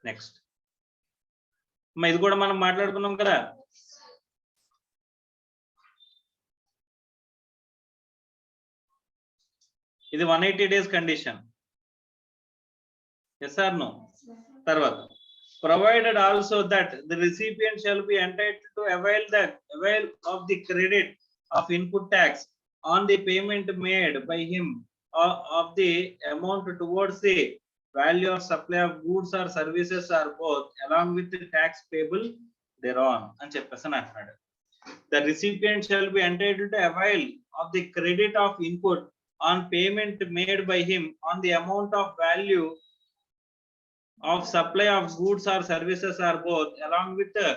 Next, ఇది కూడా మనం మాట్లాడుకున్నాం కదా. ఇది 180 days condition. Yes or no? తర్వాత provided also that the recipient shall be entitled to avail of the credit of input tax on the payment made by him of the amount towards the value of supply of goods or services or both along with the tax payable thereon అని చెప్పేసి అంటున్నాడు. The recipient shall be entitled to avail of the credit of input on payment made by him on the amount of value of supply of goods or services or both along with the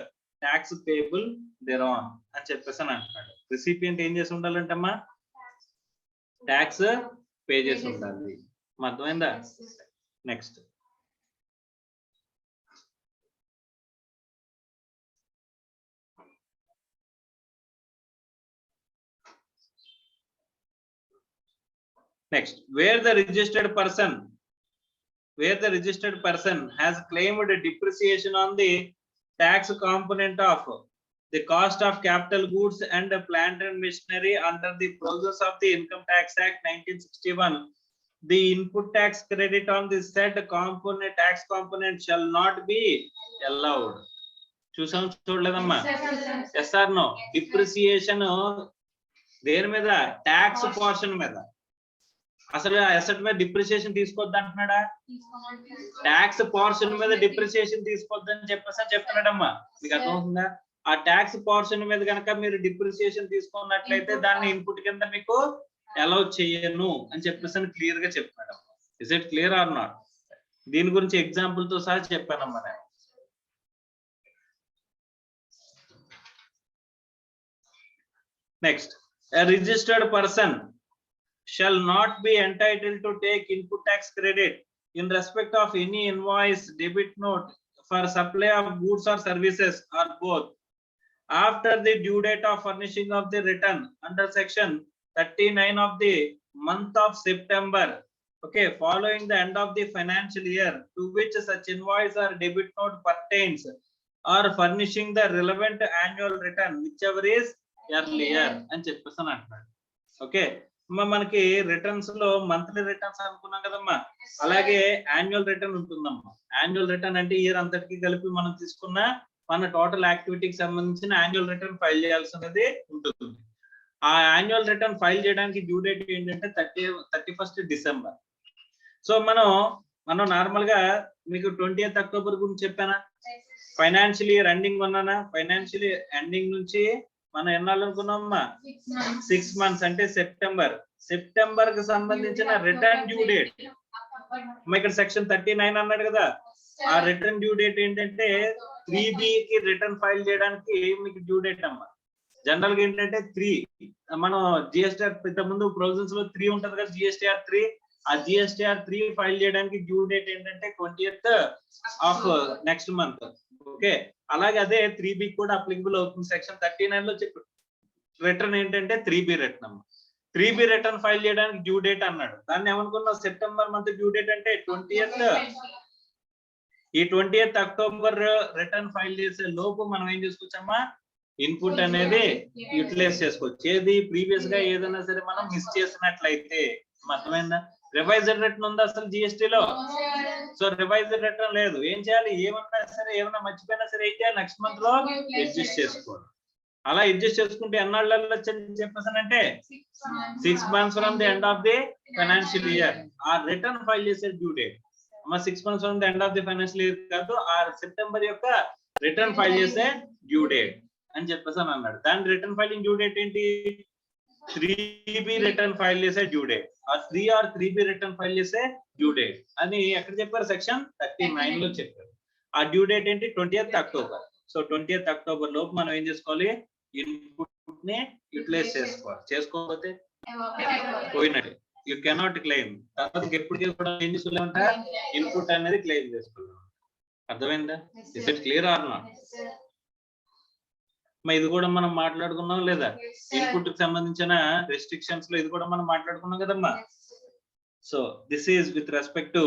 tax payable thereon అని చెప్పేసి అంటున్నాడు. Recipient ఏం చేసి ఉండాలంటమ్మా? Tax pay చేసి ఉండాలి. అర్థమైందా? Next, where the registered person has claimed depreciation on the tax component of the cost of capital goods and plant and machinery under the provisions of the Income Tax Act 1961, the input tax credit on the said component tax component shall not be allowed. చూసాం చూడలేదమ్మా? Yes or no? Depreciation దేని మీద? Tax portion మీద. అసలు asset మీద depreciation తీసుకోవద్దు అంటున్నాడా? Tax portion మీద depreciation తీసుకోవద్దని చెప్పేసి చెప్తున్నాడమ్మా. మీకు అర్థమవుతుందా? ఆ ట్యాక్స్ పోర్షన్ మీద కనుక మీరు డిప్రిసియేషన్ తీసుకున్నట్లయితే దాన్ని ఇన్పుట్ కింద మీకు అలౌ చేయను అని చెప్పేసి క్లియర్ గా చెప్తున్నాడు. Is it clear or not? దీని గురించి ఎగ్జాంపుల్ తో సహా చెప్పానమ్మా నేను. Next, a registered person shall not be entitled to take input tax credit in respect of any invoice, debit note for supply of goods or services or both after the due date of furnishing of the return under section 39 of the month of September, okay, following the end of the financial year, to which such invoice or debit note pertains, or furnishing the relevant annual return, whichever is earlier అని చెప్పేసి అంటున్నాడు. Okay, మనకి returns లో monthly returns అనుకున్నాం కదమ్మా, అలాగే annual return ఉంటుందమ్మా. Annual return అంటే ఇయర్ అంతటికి కలిపి మనం తీసుకున్న మన టోటల్ యాక్టివిటీకి సంబంధించిన యాన్యువల్ రిటర్న్ ఫైల్ చేయాల్సినది ఉంటుంది. ఆ యాన్యువల్ రిటర్న్ ఫైల్ చేయడానికి డ్యూ డేట్ ఏంటంటే 31st డిసెంబర్. సో మనం నార్మల్ గా మీకు 20th అక్టోబర్ గురించి చెప్పానా, ఫైనాన్షియల్ ఇయర్ ఎండింగ్ ఉన్నానా, ఫైనాన్షియల్ ఇయర్ ఎండింగ్ నుంచి మనం ఎన్నాళ్ళు అనుకున్నామమ్మా, 6 months అంటే సెప్టెంబర్ కి సంబంధించిన రిటర్న్ డ్యూ డేట్. ఇక్కడ సెక్షన్ 39 అన్నాడు కదా, ఆ రిటర్న్ డ్యూ డేట్ ఏంటంటే 3B కి రిటర్న్ ఫైల్ చేయడానికి మీకు డ్యూ డేట్ అమ్మా. జనరల్ గా ఏంటంటే 3 మనం జిఎస్టీఆర్ ఇంత ముందు ప్రొవిజన్స్ లో 3 ఉంటది కదా, జిఎస్టీఆర్ 3. ఆ జిఎస్టీఆర్ 3 ఫైల్ చేయడానికి డ్యూ డేట్ ఏంటంటే 20th of next month. Okay, అలాగే అదే 3B కూడా అప్లికబుల్ అవుతుంది. సెక్షన్ 39 లో చెప్పు రిటర్న్ ఏంటంటే 3B రిటర్న్ అమ్మా. 3B రిటర్న్ ఫైల్ చేయడానికి డ్యూ డేట్ అన్నాడు. దాన్ని ఏమనుకున్నాం, సెప్టెంబర్ మంత్ డ్యూ డేట్ అంటే 20th. ఈ 20th అక్టోబర్ రిటర్న్ ఫైల్ చేసే లోపు మనం ఏం చేసుకోవచ్చమ్మా, ఇన్పుట్ అనేది యూటిలైజ్ చేసుకోవచ్చు. ఏది ప్రీవియస్ గా ఏదైనా సరే మనం మిస్ చేసినట్లయితే. అర్థమైందా? రివైజ్డ్ రిటర్న్ ఉందా అసలు జిఎస్టీలో? సో రివైజ్డ్ రిటర్న్ లేదు. ఏం చేయాలి, ఏమన్నా సరే ఏమన్నా మర్చిపోయినా సరే ఏం చేయాలి, నెక్స్ట్ మంత్ లో అడ్జస్ట్ చేసుకోవాలి. అలా అడ్జస్ట్ చేసుకుంటే ఎన్నాళ్ళు వెళ్ళొచ్చని చెప్పేసానంటే 6 months from the end of the financial year. ఆ రిటర్న్ ఫైల్ చేసే due date 6 months from the end of the financial year కాదు, ఆ సెప్టెంబర్ యొక్క రిటర్న్ ఫైల్ చేసే డ్యూ డేట్ అని చెప్పేసి అన్నాడు. దాని రిటర్న్ ఫైలింగ్ డ్యూ డేట్ ఏంటి, 3B రిటర్న్ ఫైల్ చేసే డ్యూ డేట్, ఆ 3 or 3B రిటర్న్ ఫైల్ చేసే డ్యూ డేట్ అని ఎక్కడ చెప్పారు, సెక్షన్ 39 లో చెప్పారు. ఆ డ్యూ డేట్ ఏంటి, 20th October. So 20th October లోపు మనం ఏం చేసుకోవాలి, ఇన్పుట్ ని యూటిలైజ్ చేసుకోవాలి. చేసుకోకపోతే పోయినట్టు, యూ కెనాట్ క్లెయిమ్. తర్వాత ఎప్పటికీ కూడా ఏం చేసుకోలేమంట, ఇన్పుట్ అనేది క్లెయిమ్ చేసుకోలేము. అర్థమైందా? Is it clear or not? ఇది కూడా మనం మాట్లాడుకున్నాం లేదా, ఇన్పుట్ కి సంబంధించిన రెస్ట్రిక్షన్స్ లో ఇది కూడా మనం మాట్లాడుకున్నాం కదమ్మా. So this is with respect to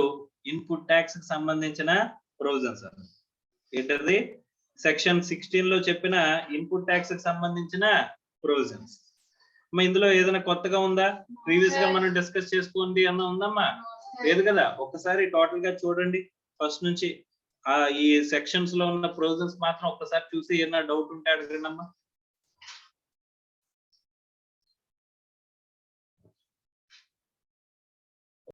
input tax కి సంబంధించిన ప్రొవిజన్స్. ఏంటది, సెక్షన్ 16 లో చెప్పిన ఇన్పుట్ ట్యాక్స్ కి సంబంధించిన ప్రొవిజన్స్. ఇందులో ఏదైనా కొత్తగా ఉందా, ప్రీవియస్ గా మనం డిస్కస్ చేసుకోండి అన్న ఉందమ్మా? లేదు కదా. ఒక్కసారి టోటల్ గా చూడండి, ఫస్ట్ నుంచి ఈ సెక్షన్స్ లో ఉన్న ప్రొవిజన్స్ మాత్రం ఒక్కసారి చూసి ఏమైనా డౌట్ ఉంటే అడగండి అమ్మా.